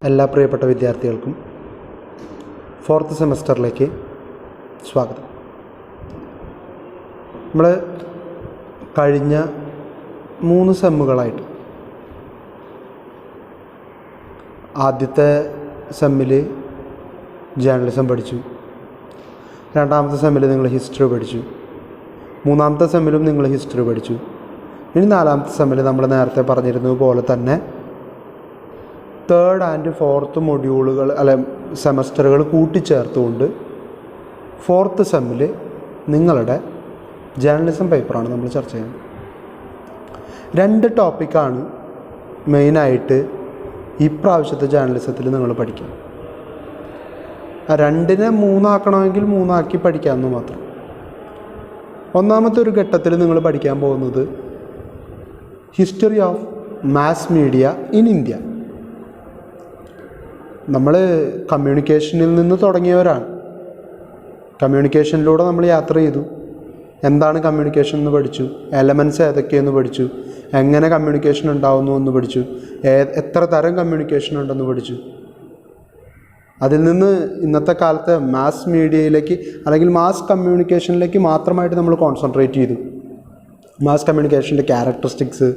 എല്ലാ പ്രിയപ്പെട്ട വിദ്യാർത്ഥികൾക്കും 4th സെമസ്റ്ററിലേക്ക് സ്വാഗതം. നമ്മൾ കഴിഞ്ഞ 3 സെമ്മുകളായിട്ട് ആദ്യത്തെ സെമ്മിൽ ജേർണലിസം പഠിച്ചു, രണ്ടാമത്തെ സെമ്മിൽ നിങ്ങൾ ഹിസ്റ്ററി പഠിച്ചു, മൂന്നാമത്തെ സെമ്മിലും നിങ്ങൾ ഹിസ്റ്ററി പഠിച്ചു. ഇനി 4ാമത്തെ സെമ്മിൽ നമ്മൾ നേരത്തെ പറഞ്ഞിരുന്നത് പോലെ തന്നെ 3rd and 4th മൊഡ്യൂളുകൾ സെമസ്റ്ററുകൾ കൂട്ടിച്ചേർത്തുകൊണ്ട് 4th സെമ്മിൽ നിങ്ങളുടെ ജേർണലിസം പേപ്പറാണ് നമ്മൾ ചർച്ച ചെയ്യുന്നത്. 2 ടോപ്പിക്കാണ് മെയിനായിട്ട് ഈ പ്രാവശ്യത്തെ ജേർണലിസത്തിൽ നിങ്ങൾ പഠിക്കുക. 2നെ 3 ആക്കണമെങ്കിൽ 3 ആക്കി പഠിക്കാമെന്ന് മാത്രം. ഒന്നാമത്തെ ഒരു ഘട്ടത്തിൽ നിങ്ങൾ പഠിക്കാൻ പോകുന്നത് history of mass media in India. നമ്മൾ കമ്മ്യൂണിക്കേഷനിൽ നിന്ന് തുടങ്ങിയവരാണ്. കമ്മ്യൂണിക്കേഷനിലൂടെ നമ്മൾ യാത്ര ചെയ്തു. എന്താണ് കമ്മ്യൂണിക്കേഷൻ എന്ന് പഠിച്ചു, എലമെൻറ്റ്സ് ഏതൊക്കെയെന്ന് പഠിച്ചു, എങ്ങനെ കമ്മ്യൂണിക്കേഷൻ ഉണ്ടാവുന്നു എന്ന് പഠിച്ചു, എത്ര തരം കമ്മ്യൂണിക്കേഷൻ ഉണ്ടെന്ന് പഠിച്ചു. അതിൽ നിന്ന് ഇന്നത്തെ കാലത്തെ മാസ് മീഡിയയിലേക്ക് അല്ലെങ്കിൽ മാസ് കമ്മ്യൂണിക്കേഷനിലേക്ക് മാത്രമായിട്ട് നമ്മൾ കോൺസെൻട്രേറ്റ് ചെയ്തു. മാസ് കമ്മ്യൂണിക്കേഷൻ്റെ ക്യാരക്ടറിസ്റ്റിക്സ്,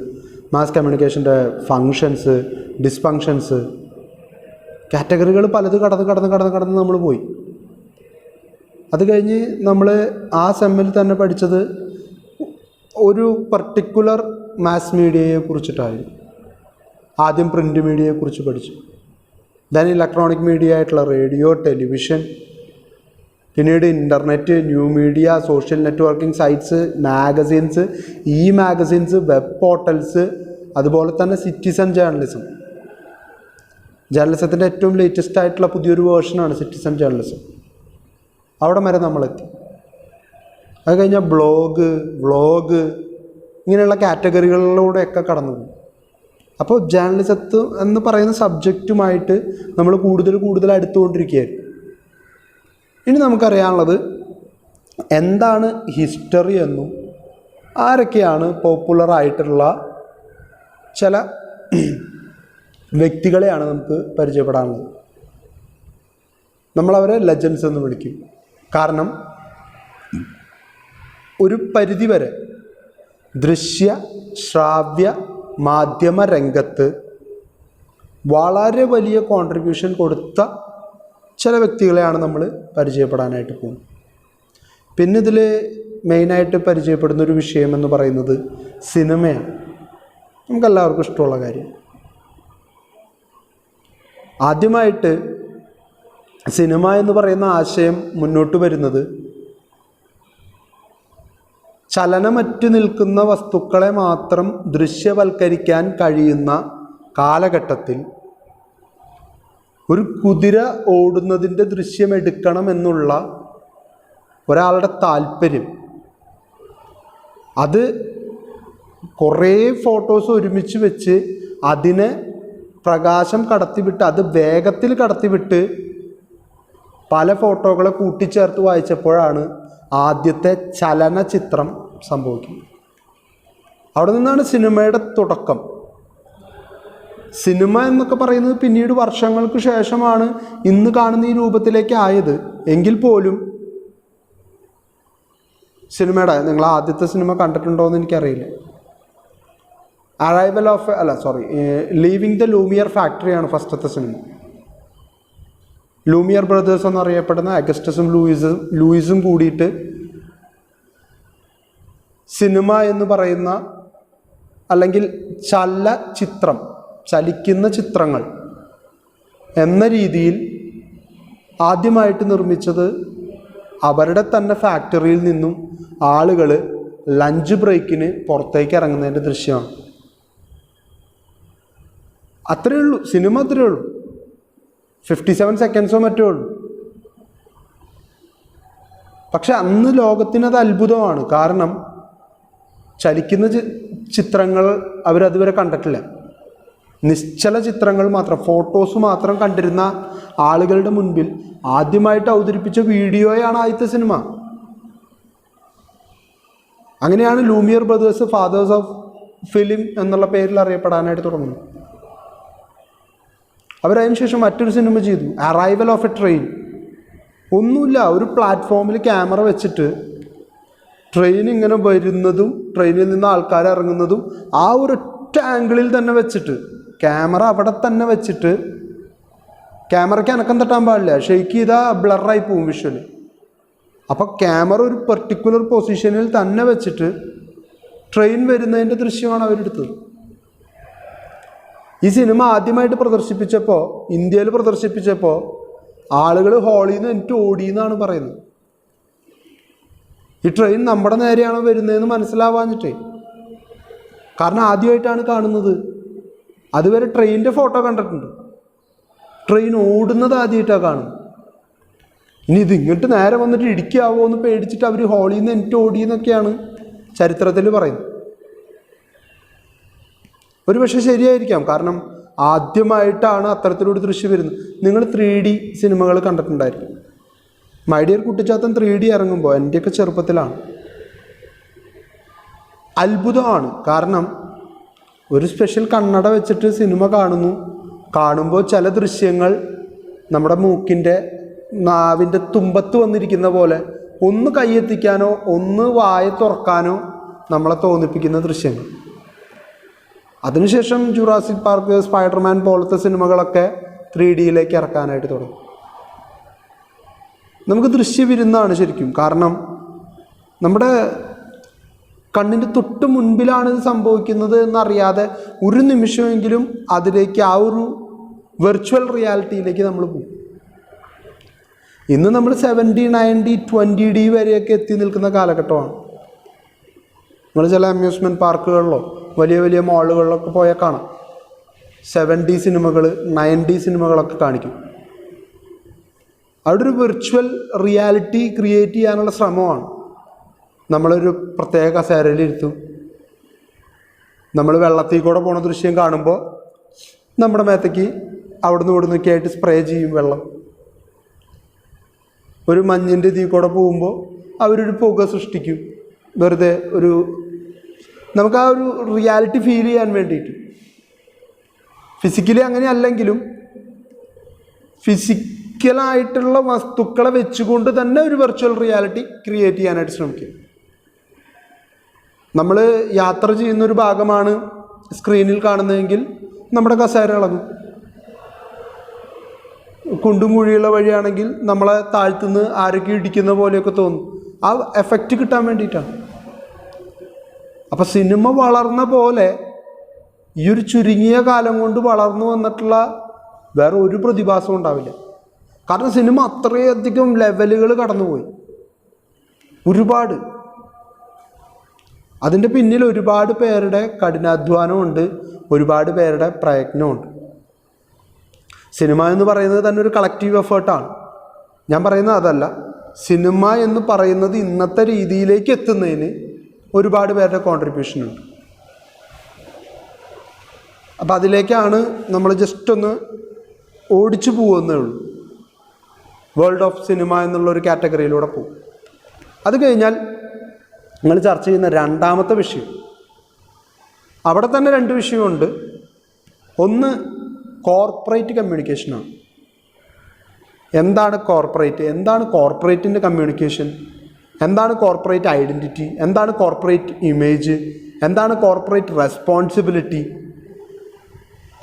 മാസ് കമ്മ്യൂണിക്കേഷൻ്റെ ഫങ്ഷൻസ്, ഡിസ്ഫങ്ഷൻസ്, കാറ്റഗറികൾ പലത് കടന്ന് നമ്മൾ പോയി. അത് കഴിഞ്ഞ് നമ്മൾ ആ സെമ്മിൽ തന്നെ പഠിച്ചത് ഒരു പർട്ടിക്കുലർ മാസ് മീഡിയയെ കുറിച്ചിട്ടായിരുന്നു. ആദ്യം പ്രിൻ്റ് മീഡിയയെക്കുറിച്ച് പഠിച്ചു, ദെൻ ഇലക്ട്രോണിക് മീഡിയ ആയിട്ടുള്ള റേഡിയോ, ടെലിവിഷൻ, പിന്നീട് internet, new media, social networking sites, magazines, magazines, web portals, അതുപോലെ തന്നെ സിറ്റിസൺ ജേർണലിസം. ജേർണലിസത്തിൻ്റെ ഏറ്റവും ലേറ്റസ്റ്റ് ആയിട്ടുള്ള പുതിയൊരു വേർഷനാണ് സിറ്റിസൺ ജേർണലിസം. അവിടെ വരെ നമ്മളെത്തി. അത് കഴിഞ്ഞാൽ വ്ളോഗ് ഇങ്ങനെയുള്ള കാറ്റഗറികളിലൂടെയൊക്കെ കടന്നു പോകും. അപ്പോൾ ജേർണലിസത്ത് എന്ന് പറയുന്ന സബ്ജക്റ്റുമായിട്ട് നമ്മൾ കൂടുതൽ അടുത്തുകൊണ്ടിരിക്കുകയായിരുന്നു. ഇനി നമുക്കറിയാനുള്ളത് എന്താണ് ഹിസ്റ്ററി എന്നും ആരൊക്കെയാണ് പോപ്പുലറായിട്ടുള്ള ചില വ്യക്തികളെയാണ് നമുക്ക് പരിചയപ്പെടാനുള്ളത്. നമ്മളവരെ ലെജൻഡ്സ് എന്ന് വിളിക്കും. കാരണം ഒരു പരിധിവരെ ദൃശ്യ ശ്രാവ്യ മാധ്യമ രംഗത്ത് വളരെ വലിയ കോൺട്രിബ്യൂഷൻ കൊടുത്ത ചില വ്യക്തികളെയാണ് നമ്മൾ പരിചയപ്പെടാനായിട്ട് പോകുന്നത്. പിന്നെ ഇതിൽ മെയിനായിട്ട് പരിചയപ്പെടുന്നൊരു വിഷയം എന്ന് പറയുന്നത് സിനിമയാണ്. നമുക്കെല്ലാവർക്കും ഇഷ്ടമുള്ള കാര്യം. ആദ്യമായിട്ട് സിനിമ എന്ന് പറയുന്ന ആശയം മുന്നോട്ട് വരുന്നത് ചലനമറ്റു നിൽക്കുന്ന വസ്തുക്കളെ മാത്രം ദൃശ്യവൽക്കരിക്കാൻ കഴിയുന്ന കാലഘട്ടത്തിൽ ഒരു കുതിര ഓടുന്നതിൻ്റെ ദൃശ്യമെടുക്കണം എന്നുള്ള ഒരാളുടെ താല്പര്യം, അത് കുറേ ഫോട്ടോസ് ഒരുമിച്ച് വെച്ച് അതിനെ പ്രകാശം കടത്തിവിട്ട് അത് വേഗത്തിൽ കടത്തിവിട്ട് പല ഫോട്ടോകളെ കൂട്ടിച്ചേർത്ത് വായിച്ചപ്പോഴാണ് ആദ്യത്തെ ചലനചിത്രം സംഭവിക്കുന്നത്. അവിടെ നിന്നാണ് സിനിമയുടെ തുടക്കം. സിനിമ എന്നൊക്കെ പറയുന്നത് പിന്നീട് വർഷങ്ങൾക്ക് ശേഷമാണ് ഇന്ന് കാണുന്ന ഈ രൂപത്തിലേക്ക് ആയത്. എങ്കിൽ പോലും സിനിമയുടെ നിങ്ങൾ ആദ്യത്തെ സിനിമ കണ്ടിട്ടുണ്ടോ എന്ന് എനിക്കറിയില്ല. ലീവിങ് ദ ലൂമിയർ ഫാക്ടറിയാണ് ഫസ്റ്റത്തെ സിനിമ. ലൂമിയർ ബ്രദേഴ്സ് എന്നറിയപ്പെടുന്ന അഗസ്റ്റസും ലൂയിസും കൂടിയിട്ട് സിനിമ എന്ന് പറയുന്ന അല്ലെങ്കിൽ ചലിക്കുന്ന ചിത്രങ്ങൾ എന്ന രീതിയിൽ ആദ്യമായിട്ട് നിർമ്മിച്ചത് അവരുടെ തന്നെ ഫാക്ടറിയിൽ നിന്നും ആളുകൾ ലഞ്ച് ബ്രേക്കിന് പുറത്തേക്ക് ഇറങ്ങുന്നതിൻ്റെ ദൃശ്യമാണ്. അത്രയേ ഉള്ളൂ, സിനിമ അത്രയേ ഉള്ളൂ. 57 സെക്കൻഡ്സോ മറ്റോ ഉള്ളൂ. പക്ഷെ അന്ന് ലോകത്തിനത് അത്ഭുതമാണ്. കാരണം ചലിക്കുന്ന ചിത്രങ്ങൾ അവരതുവരെ കണ്ടിട്ടില്ല. നിശ്ചല ചിത്രങ്ങൾ മാത്രം, ഫോട്ടോസ് മാത്രം കണ്ടിരുന്ന ആളുകളുടെ മുൻപിൽ ആദ്യമായിട്ട് അവതരിപ്പിച്ച വീഡിയോയാണ് ആദ്യത്തെ സിനിമ. അങ്ങനെയാണ് Lumiere brothers fathers of film എന്നുള്ള പേരിൽ അറിയപ്പെടാനായിട്ട് തുടങ്ങുന്നു. അവരതിന് ശേഷം മറ്റൊരു സിനിമ ചെയ്തു, അറൈവൽ ഓഫ് എ ട്രെയിൻ. ഒന്നുമില്ല, ഒരു പ്ലാറ്റ്ഫോമിൽ ക്യാമറ വെച്ചിട്ട് ട്രെയിൻ ഇങ്ങനെ വരുന്നതും ട്രെയിനിൽ നിന്ന് ആൾക്കാർ ഇറങ്ങുന്നതും ആ ഒരൊറ്റ ആംഗിളിൽ തന്നെ വെച്ചിട്ട്, ക്യാമറ അവിടെ തന്നെ വെച്ചിട്ട്, ക്യാമറയ്ക്ക് അനക്കം തട്ടാൻ പാടില്ല, ഷെയ്ക്ക് ചെയ്താൽ ബ്ലറായി പോവും വിഷ്വല്. അപ്പോൾ ക്യാമറ ഒരു പെർട്ടിക്കുലർ പൊസിഷനിൽ തന്നെ വെച്ചിട്ട് ട്രെയിൻ വരുന്നതിൻ്റെ ദൃശ്യമാണ് അവരെടുത്തത്. ഈ സിനിമ ആദ്യമായിട്ട് പ്രദർശിപ്പിച്ചപ്പോൾ, ഇന്ത്യയിൽ പ്രദർശിപ്പിച്ചപ്പോൾ ആളുകൾ ഹാളിൽ നിന്ന് എനിക്ക് ഓടിയെന്നാണ് പറയുന്നത്. ഈ ട്രെയിൻ നമ്മുടെ നേരെയാണോ വരുന്നതെന്ന് മനസ്സിലാവാഞ്ഞിട്ടേ. കാരണം ആദ്യമായിട്ടാണ് കാണുന്നത്. അതുവരെ ട്രെയിനിൻ്റെ ഫോട്ടോ കണ്ടിട്ടുണ്ട്, ട്രെയിൻ ഓടുന്നത് ആദ്യമായിട്ടാണ് കാണുന്നത്. ഇനി ഇത് ഇങ്ങോട്ട് നേരെ വന്നിട്ട് ഇടിക്കാവോ എന്ന് പേടിച്ചിട്ട് അവർ ഹാളിൽ നിന്ന് എനിക്ക് ഓടിയെന്നൊക്കെയാണ് ചരിത്രത്തിൽ പറയുന്നത്. ഒരു പക്ഷേ ശരിയായിരിക്കാം, കാരണം ആദ്യമായിട്ടാണ് അത്തരത്തിലൊരു ദൃശ്യം വരുന്നത്. നിങ്ങൾ 3D സിനിമകൾ കണ്ടിട്ടുണ്ടായിരിക്കും. മൈ ഡിയർ കുട്ടിച്ചാത്തൻ 3D ഇറങ്ങുമ്പോൾ, എൻ്റെയൊക്കെ ചെറുപ്പത്തിലാണ്, അത്ഭുതമാണ്. കാരണം ഒരു സ്പെഷ്യൽ കണ്ണട വെച്ചിട്ട് സിനിമ കാണുമ്പോൾ ചില ദൃശ്യങ്ങൾ നമ്മുടെ മൂക്കിൻ്റെ നാവിൻ്റെ തുമ്പത്ത് വന്നിരിക്കുന്ന പോലെ ഒന്ന് കൈയെത്തിക്കാനോ ഒന്ന് വായ തുറക്കാനോ നമ്മളെ തോന്നിപ്പിക്കുന്ന ദൃശ്യങ്ങൾ. അതിനുശേഷം ജുറാസിക് പാർക്ക്, സ്പൈഡർമാൻ പോലത്തെ സിനിമകളൊക്കെ 3Dയിലേക്ക് ഇറക്കാനായിട്ട് തുടങ്ങി. നമുക്ക് ദൃശ്യവിരുന്നാണ് ശരിക്കും. കാരണം നമ്മുടെ കണ്ണിൻ്റെ തൊട്ട് മുൻപിലാണ് ഇത് സംഭവിക്കുന്നത് എന്നറിയാതെ ഒരു നിമിഷമെങ്കിലും അതിലേക്ക്, ആ ഒരു വെർച്വൽ റിയാലിറ്റിയിലേക്ക് നമ്മൾ പോകും. ഇന്ന് നമ്മൾ 70, 90, 20D വരെയൊക്കെ എത്തി നിൽക്കുന്ന കാലഘട്ടമാണ്. നിങ്ങൾ ചില അമ്യൂസ്മെൻറ്റ് പാർക്കുകളിലോ വലിയ വലിയ മാളുകളിലൊക്കെ പോയാൽ കാണാം 70 സിനിമകൾ, 90 സിനിമകളൊക്കെ കാണിക്കും. അവിടെ ഒരു വെർച്വൽ റിയാലിറ്റി ക്രിയേറ്റ് ചെയ്യാനുള്ള ശ്രമമാണ്. നമ്മളൊരു പ്രത്യേക കസേരയിലിരുത്തും, നമ്മൾ വെള്ളത്തിൽ കൂടെ പോണ ദൃശ്യം കാണുമ്പോൾ നമ്മുടെ മേത്തേക്ക് അവിടുന്ന് ഇവിടുന്നൊക്കെ ആയിട്ട് സ്പ്രേ ചെയ്യും വെള്ളം. ഒരു മഞ്ഞിൻ്റെ ഇതിൽ കൂടെ പോകുമ്പോൾ അവരൊരു പുക സൃഷ്ടിക്കും, വെറുതെ ഒരു നമുക്ക് ആ ഒരു റിയാലിറ്റി ഫീൽ ചെയ്യാൻ വേണ്ടിയിട്ട്. ഫിസിക്കലി അങ്ങനെ അല്ലെങ്കിലും ഫിസിക്കലായിട്ടുള്ള വസ്തുക്കളെ വെച്ചുകൊണ്ട് തന്നെ ഒരു വെർച്വൽ റിയാലിറ്റി ക്രിയേറ്റ് ചെയ്യാനായിട്ട് ശ്രമിക്കും. നമ്മൾ യാത്ര ചെയ്യുന്നൊരു ഭാഗമാണ് സ്ക്രീനിൽ കാണുന്നതെങ്കിൽ നമ്മുടെ കസേര ഇളകും. കുണ്ടും കുഴിയുള്ള വഴിയാണെങ്കിൽ നമ്മളെ താഴ്ത്തുനിന്ന് ആരൊക്കെ ഇടിക്കുന്ന പോലെയൊക്കെ തോന്നും. ആ എഫക്റ്റ് കിട്ടാൻ വേണ്ടിയിട്ടാണ്. അപ്പം സിനിമ വളർന്ന പോലെ ഈ ഒരു ചുരുങ്ങിയ കാലം കൊണ്ട് വളർന്നു വന്നിട്ടുള്ള വേറെ ഒരു പ്രതിഭാസം ഉണ്ടാവില്ല. കാരണം സിനിമ അത്രയധികം ലെവലുകൾ കടന്നുപോയി, ഒരുപാട്. അതിൻ്റെ പിന്നിൽ ഒരുപാട് പേരുടെ കഠിനാധ്വാനമുണ്ട്, ഒരുപാട് പേരുടെ പ്രയത്നമുണ്ട്. സിനിമ എന്ന് പറയുന്നത് തന്നെ ഒരു കളക്റ്റീവ് എഫേർട്ടാണ്. ഞാൻ പറയുന്നത് അതല്ല, സിനിമ എന്ന് പറയുന്നത് ഇന്നത്തെ രീതിയിലേക്ക് എത്തുന്നതിന് ഒരുപാട് പേരുടെ കോൺട്രിബ്യൂഷൻ ഉണ്ട്. അപ്പം അതിലേക്കാണ് നമ്മൾ ജസ്റ്റ് ഒന്ന് ഓടിച്ചു പോകുന്നേ ഉള്ളൂ. വേൾഡ് ഓഫ് സിനിമ എന്നുള്ളൊരു കാറ്റഗറിയിലൂടെ പോകും. അത് കഴിഞ്ഞാൽ നിങ്ങൾ ചർച്ച ചെയ്യുന്ന രണ്ടാമത്തെ വിഷയം, അവിടെ തന്നെ 2 വിഷയമുണ്ട്. ഒന്ന് കോർപ്പറേറ്റ് കമ്മ്യൂണിക്കേഷനാണ്. എന്താണ് കോർപ്പറേറ്റ്? എന്താണ് കോർപ്പറേറ്റിൻ്റെ കമ്മ്യൂണിക്കേഷൻ? എന്താണ് കോർപ്പറേറ്റ് ഐഡൻറ്റിറ്റി? എന്താണ് കോർപ്പറേറ്റ് ഇമേജ്? എന്താണ് കോർപ്പറേറ്റ് റെസ്പോൺസിബിലിറ്റി?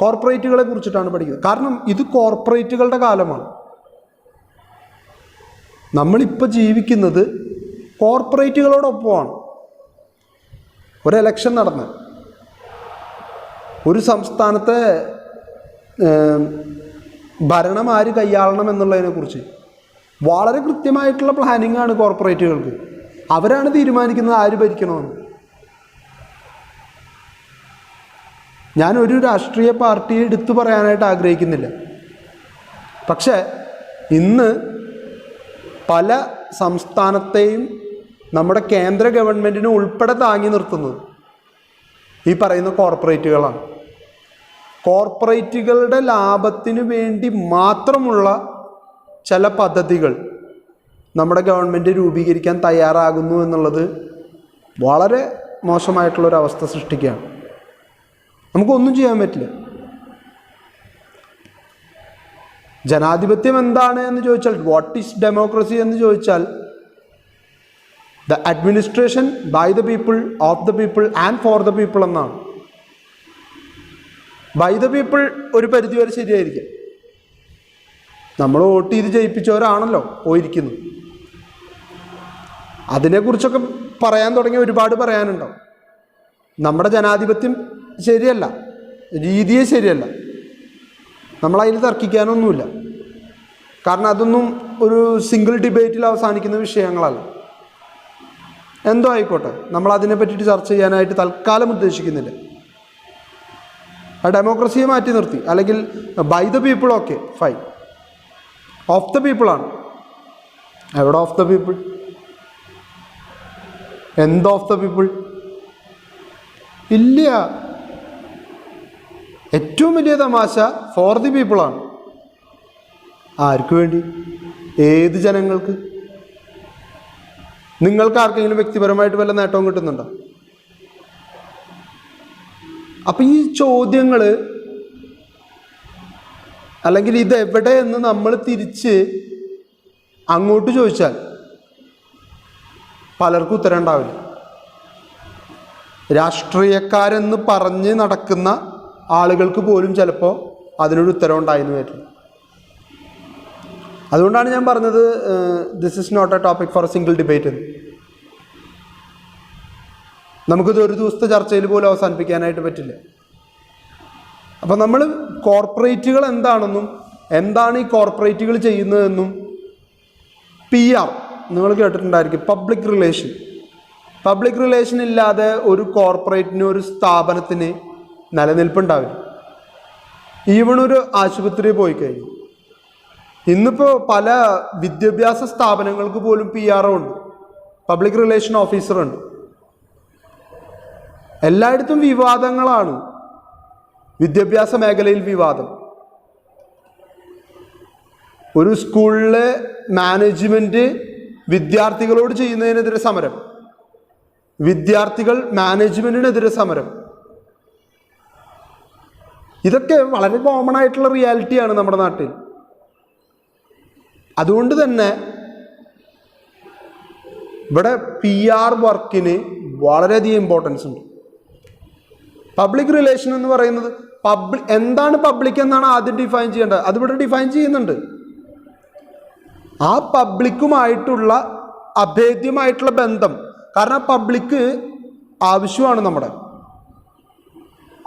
കോർപ്പറേറ്റുകളെ കുറിച്ചിട്ടാണ് പഠിക്കുന്നത്. കാരണം ഇത് കോർപ്പറേറ്റുകളുടെ കാലമാണ്. നമ്മളിപ്പോൾ ജീവിക്കുന്നത് കോർപ്പറേറ്റുകളോടൊപ്പമാണ്. ഒരു എലക്ഷൻ നടന്ന് ഒരു സംസ്ഥാനത്തെ ഭരണം ആര് കൈയാളണം എന്നുള്ളതിനെക്കുറിച്ച് വളരെ കൃത്യമായിട്ടുള്ള പ്ലാനിങ് ആണ് കോർപ്പറേറ്റുകൾക്ക്. അവരാണ് തീരുമാനിക്കുന്നത് ആര് ഭരിക്കണമെന്ന്. ഞാനൊരു രാഷ്ട്രീയ പാർട്ടിയെ എടുത്തു പറയാനായിട്ട് ആഗ്രഹിക്കുന്നില്ല. പക്ഷേ ഇന്ന് പല സംസ്ഥാനത്തെയും നമ്മുടെ കേന്ദ്ര ഗവൺമെൻറ്റിനെ ഉൾപ്പെടെ താങ്ങി നിർത്തുന്നത് ഈ പറയുന്ന കോർപ്പറേറ്റുകളാണ്. കോർപ്പറേറ്റുകളുടെ ലാഭത്തിന് വേണ്ടി മാത്രമുള്ള ചില പദ്ധതികൾ നമ്മുടെ ഗവൺമെൻറ് രൂപീകരിക്കാൻ തയ്യാറാകുന്നു എന്നുള്ളത് വളരെ മോശമായിട്ടുള്ളൊരവസ്ഥ സൃഷ്ടിക്കുകയാണ്. നമുക്കൊന്നും ചെയ്യാൻ പറ്റില്ല. ജനാധിപത്യം എന്താണ് എന്ന് ചോദിച്ചാൽ, വാട്ട് ഈസ് ഡെമോക്രസി എന്ന് ചോദിച്ചാൽ, the administration by the people, of the people and for the people എന്നാണ്. ബൈ ദ പീപ്പിൾ ഒരു പരിധിവരെ ശരിയായിരിക്കും. നമ്മൾ വോട്ട് ചെയ്ത് ജയിപ്പിച്ചവരാണല്ലോ പോയിരിക്കുന്നത്. അതിനെക്കുറിച്ചൊക്കെ പറയാൻ തുടങ്ങി ഒരുപാട് പറയാനുണ്ടാവും. നമ്മുടെ ജനാധിപത്യം ശരിയല്ല, രീതിയെ ശരിയല്ല, നമ്മളതിൽ തർക്കിക്കാനൊന്നുമില്ല. കാരണം അതൊന്നും ഒരു സിംഗിൾ ഡിബേറ്റിൽ അവസാനിക്കുന്ന വിഷയങ്ങളല്ല. എന്തോ ആയിക്കോട്ടെ, നമ്മളതിനെ പറ്റിയിട്ട് ചർച്ച ചെയ്യാനായിട്ട് തൽക്കാലം ഉദ്ദേശിക്കുന്നില്ല. ആ ഡെമോക്രസിയെ മാറ്റി നിർത്തി, അല്ലെങ്കിൽ by the people okay fine, of the പീപ്പിളാണ്. എവിടെ ഓഫ് ദ പീപ്പിൾ? എന്ത് ഓഫ് ദ പീപ്പിൾ? ഇല്ല. ഏറ്റവും വലിയ തമാശ ഫോർ ദി പീപ്പിളാണ്. ആർക്ക് വേണ്ടി? ഏത് ജനങ്ങൾക്ക്? നിങ്ങൾക്ക് ആർക്കെങ്കിലും വ്യക്തിപരമായിട്ട് വല്ല നേട്ടവും കിട്ടുന്നുണ്ടോ? അപ്പം ഈ ചോദ്യങ്ങൾ, അല്ലെങ്കിൽ ഇതെവിടെ എന്ന് നമ്മൾ തിരിച്ച് അങ്ങോട്ട് ചോദിച്ചാൽ പലർക്കും ഉത്തരം ഉണ്ടാവില്ല. രാഷ്ട്രീയക്കാരെന്ന് പറഞ്ഞ് നടക്കുന്ന ആളുകൾക്ക് പോലും ചിലപ്പോൾ അതിനൊരു ഉത്തരം ഉണ്ടായെന്ന് വരില്ല. അതുകൊണ്ടാണ് ഞാൻ പറഞ്ഞത് this is not a topic for a single debate എന്ന്. നമുക്കിത് ഒരു ദിവസത്തെ ചർച്ചയിൽ പോലും അവസാനിപ്പിക്കാനായിട്ട് പറ്റില്ല. അപ്പം നമ്മൾ കോർപ്പറേറ്റുകൾ എന്താണെന്നും എന്താണ് ഈ കോർപ്പറേറ്റുകൾ ചെയ്യുന്നതെന്നും, PR നിങ്ങൾ കേട്ടിട്ടുണ്ടായിരിക്കും, പബ്ലിക് റിലേഷൻ ഇല്ലാതെ ഒരു കോർപ്പറേറ്റിന്, ഒരു സ്ഥാപനത്തിന് നിലനിൽപ്പുണ്ടാവില്ല. ഈവൺ ഒരു ആശുപത്രിയിൽ പോയി കഴിഞ്ഞു, ഇന്നിപ്പോൾ പല വിദ്യാഭ്യാസ സ്ഥാപനങ്ങൾക്ക് പോലും PRO ഉണ്ട്, പബ്ലിക് റിലേഷൻ ഓഫീസറുണ്ട്. എല്ലായിടത്തും വിവാദങ്ങളാണ്. വിദ്യാഭ്യാസ മേഖലയിൽ വിവാദം, ഒരു സ്കൂളിലെ മാനേജ്മെൻറ്റ് വിദ്യാർത്ഥികളോട് ചെയ്യുന്നതിനെതിരെ സമരം, വിദ്യാർത്ഥികൾ മാനേജ്മെൻറ്റിനെതിരെ സമരം. ഇതൊക്കെ വളരെ കോമൺ ആയിട്ടുള്ള റിയാലിറ്റിയാണ് നമ്മുടെ നാട്ടിൽ. അതുകൊണ്ട് തന്നെ ഇവിടെ PR വർക്കിന് വളരെയധികം ഇമ്പോർട്ടൻസ് ഉണ്ട്. പബ്ലിക് റിലേഷൻ എന്ന് പറയുന്നത്, എന്താണ് പബ്ലിക് എന്നാണ് ആദ്യം ഡിഫൈൻ ചെയ്യേണ്ടത്. അതിവിടെ ഡിഫൈൻ ചെയ്യുന്നുണ്ട്. ആ പബ്ലിക്കുമായിട്ടുള്ള അഭേദ്യമായിട്ടുള്ള ബന്ധം. കാരണം പബ്ലിക്ക് ആവശ്യമാണ് നമ്മുടെ.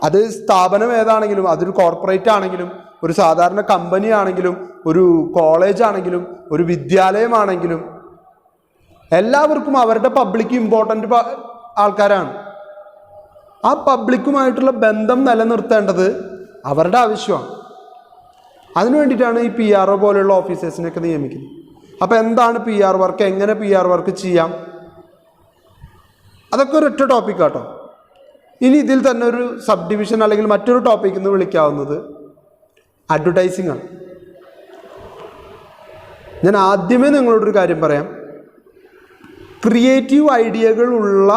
അത് സ്ഥാപനം ഏതാണെങ്കിലും, അതൊരു കോർപ്പറേറ്റ് ആണെങ്കിലും, ഒരു സാധാരണ കമ്പനി ആണെങ്കിലും, ഒരു കോളേജ് ആണെങ്കിലും, ഒരു വിദ്യാലയമാണെങ്കിലും, എല്ലാവർക്കും അവരുടെ പബ്ലിക് ഇമ്പോർട്ടൻ്റ് ആൾക്കാരാണ്. ആ പബ്ലിക്കുമായിട്ടുള്ള ബന്ധം നിലനിർത്തേണ്ടത് അവരുടെ ആവശ്യമാണ്. അതിനു വേണ്ടിയിട്ടാണ് ഈ PRO പോലെയുള്ള ഓഫീസേഴ്സിനൊക്കെ നിയമിക്കുന്നത്. അപ്പോൾ എന്താണ് PR വർക്ക്, എങ്ങനെ PR വർക്ക് ചെയ്യാം, അതൊക്കെ ഒരൊറ്റ ടോപ്പിക്കാട്ടോ. ഇനി ഇതിൽ തന്നെ ഒരു സബ് ഡിവിഷൻ അല്ലെങ്കിൽ മറ്റൊരു ടോപ്പിക് എന്ന് വിളിക്കാവുന്നത് അഡ്വർടൈസിംഗ് ആണ്. ഞാൻ ആദ്യമേ നിങ്ങളോടൊരു കാര്യം പറയാം. ക്രിയേറ്റീവ് ഐഡിയകളുള്ള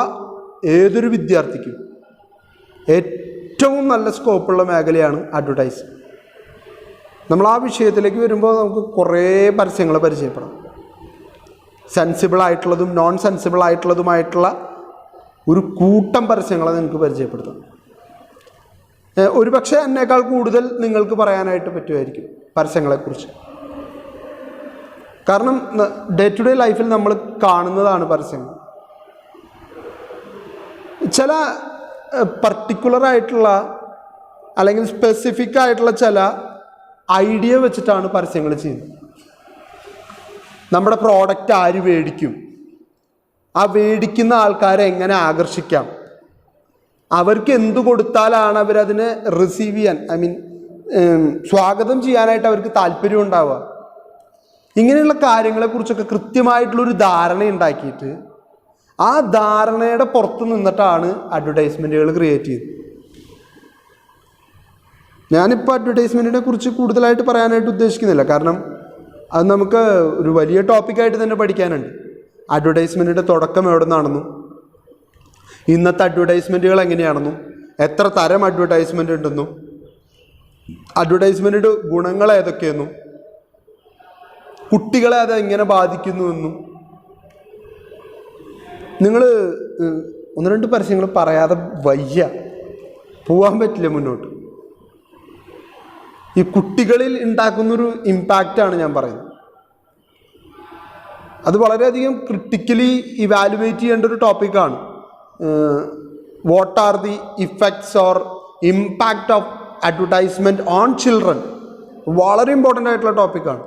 ഏതൊരു വിദ്യാർത്ഥിക്കും ഏറ്റവും നല്ല സ്കോപ്പുള്ള മേഖലയാണ് അഡ്വർടൈസിംഗ്. നമ്മൾ ആ വിഷയത്തിലേക്ക് വരുമ്പോൾ നമുക്ക് കുറേ പരസ്യങ്ങൾ പരിചയപ്പെടാം. സെൻസിബിൾ ആയിട്ടുള്ളതും നോൺ സെൻസിബിൾ ആയിട്ടുള്ളതുമായിട്ടുള്ള ഒരു കൂട്ടം പരസ്യങ്ങളെ നിങ്ങൾക്ക് പരിചയപ്പെടുത്താം. ഒരുപക്ഷെ എന്നേക്കാൾ കൂടുതൽ നിങ്ങൾക്ക് പറയാനായിട്ട് പറ്റുമായിരിക്കും പരസ്യങ്ങളെക്കുറിച്ച്. കാരണം ഡേ ടു ഡേ ലൈഫിൽ നമ്മൾ കാണുന്നതാണ് പരസ്യങ്ങൾ. ചില പർട്ടിക്കുലർ ആയിട്ടുള്ള അല്ലെങ്കിൽ സ്പെസിഫിക് ആയിട്ടുള്ള ചില ഐഡിയ വെച്ചിട്ടാണ് പരസ്യങ്ങൾ ചെയ്യുന്നത്. നമ്മുടെ പ്രോഡക്റ്റ് ആര് മേടിക്കും, ആ മേടിക്കുന്ന ആൾക്കാരെ എങ്ങനെ ആകർഷിക്കാം, അവർക്ക് എന്തു കൊടുത്താലാണ് അവരതിനെ റിസീവ് ചെയ്യാൻ, സ്വാഗതം ചെയ്യാനായിട്ട് അവർക്ക് താല്പര്യം ഉണ്ടാവുക, ഇങ്ങനെയുള്ള കാര്യങ്ങളെക്കുറിച്ചൊക്കെ കൃത്യമായിട്ടുള്ളൊരു ധാരണ ഉണ്ടാക്കിയിട്ട് ആ ധാരണയുടെ പുറത്ത് നിന്നിട്ടാണ് അഡ്വർടൈസ്മെൻറ്റുകൾ ക്രിയേറ്റ് ചെയ്തത്. ഞാനിപ്പോൾ അഡ്വർടൈസ്മെൻറ്റിനെ കുറിച്ച് കൂടുതലായിട്ട് പറയാനായിട്ട് ഉദ്ദേശിക്കുന്നില്ല. കാരണം അത് നമുക്ക് ഒരു വലിയ ടോപ്പിക്കായിട്ട് തന്നെ പഠിക്കാനുണ്ട്. അഡ്വർടൈസ്മെൻറ്റിൻ്റെ തുടക്കം എവിടെ നിന്നാണെന്നും, ഇന്നത്തെ അഡ്വർടൈസ്മെൻറ്റുകൾ എങ്ങനെയാണെന്നും, എത്ര തരം അഡ്വർടൈസ്മെൻറ്റ് ഉണ്ടെന്നും, അഡ്വർടൈസ്മെൻറ്റിൻ്റെ ഗുണങ്ങൾ ഏതൊക്കെയെന്നും, കുട്ടികളെ അത് എങ്ങനെ ബാധിക്കുന്നുവെന്നും നിങ്ങൾ ഒന്ന് രണ്ട് പരസ്യങ്ങൾ പറയാതെ വയ്യ, പോകാൻ പറ്റില്ല മുന്നോട്ട്. ഈ കുട്ടികളിൽ ഉണ്ടാക്കുന്നൊരു ഇമ്പാക്റ്റാണ് ഞാൻ പറയുന്നത്. അത് വളരെയധികം ക്രിട്ടിക്കലി ഇവാലുവേറ്റ് ചെയ്യേണ്ട ഒരു ടോപ്പിക്കാണ്. What are the effects or impact of advertisement on children? വളരെ ഇമ്പോർട്ടൻ്റ് ആയിട്ടുള്ള ടോപ്പിക്കാണ്.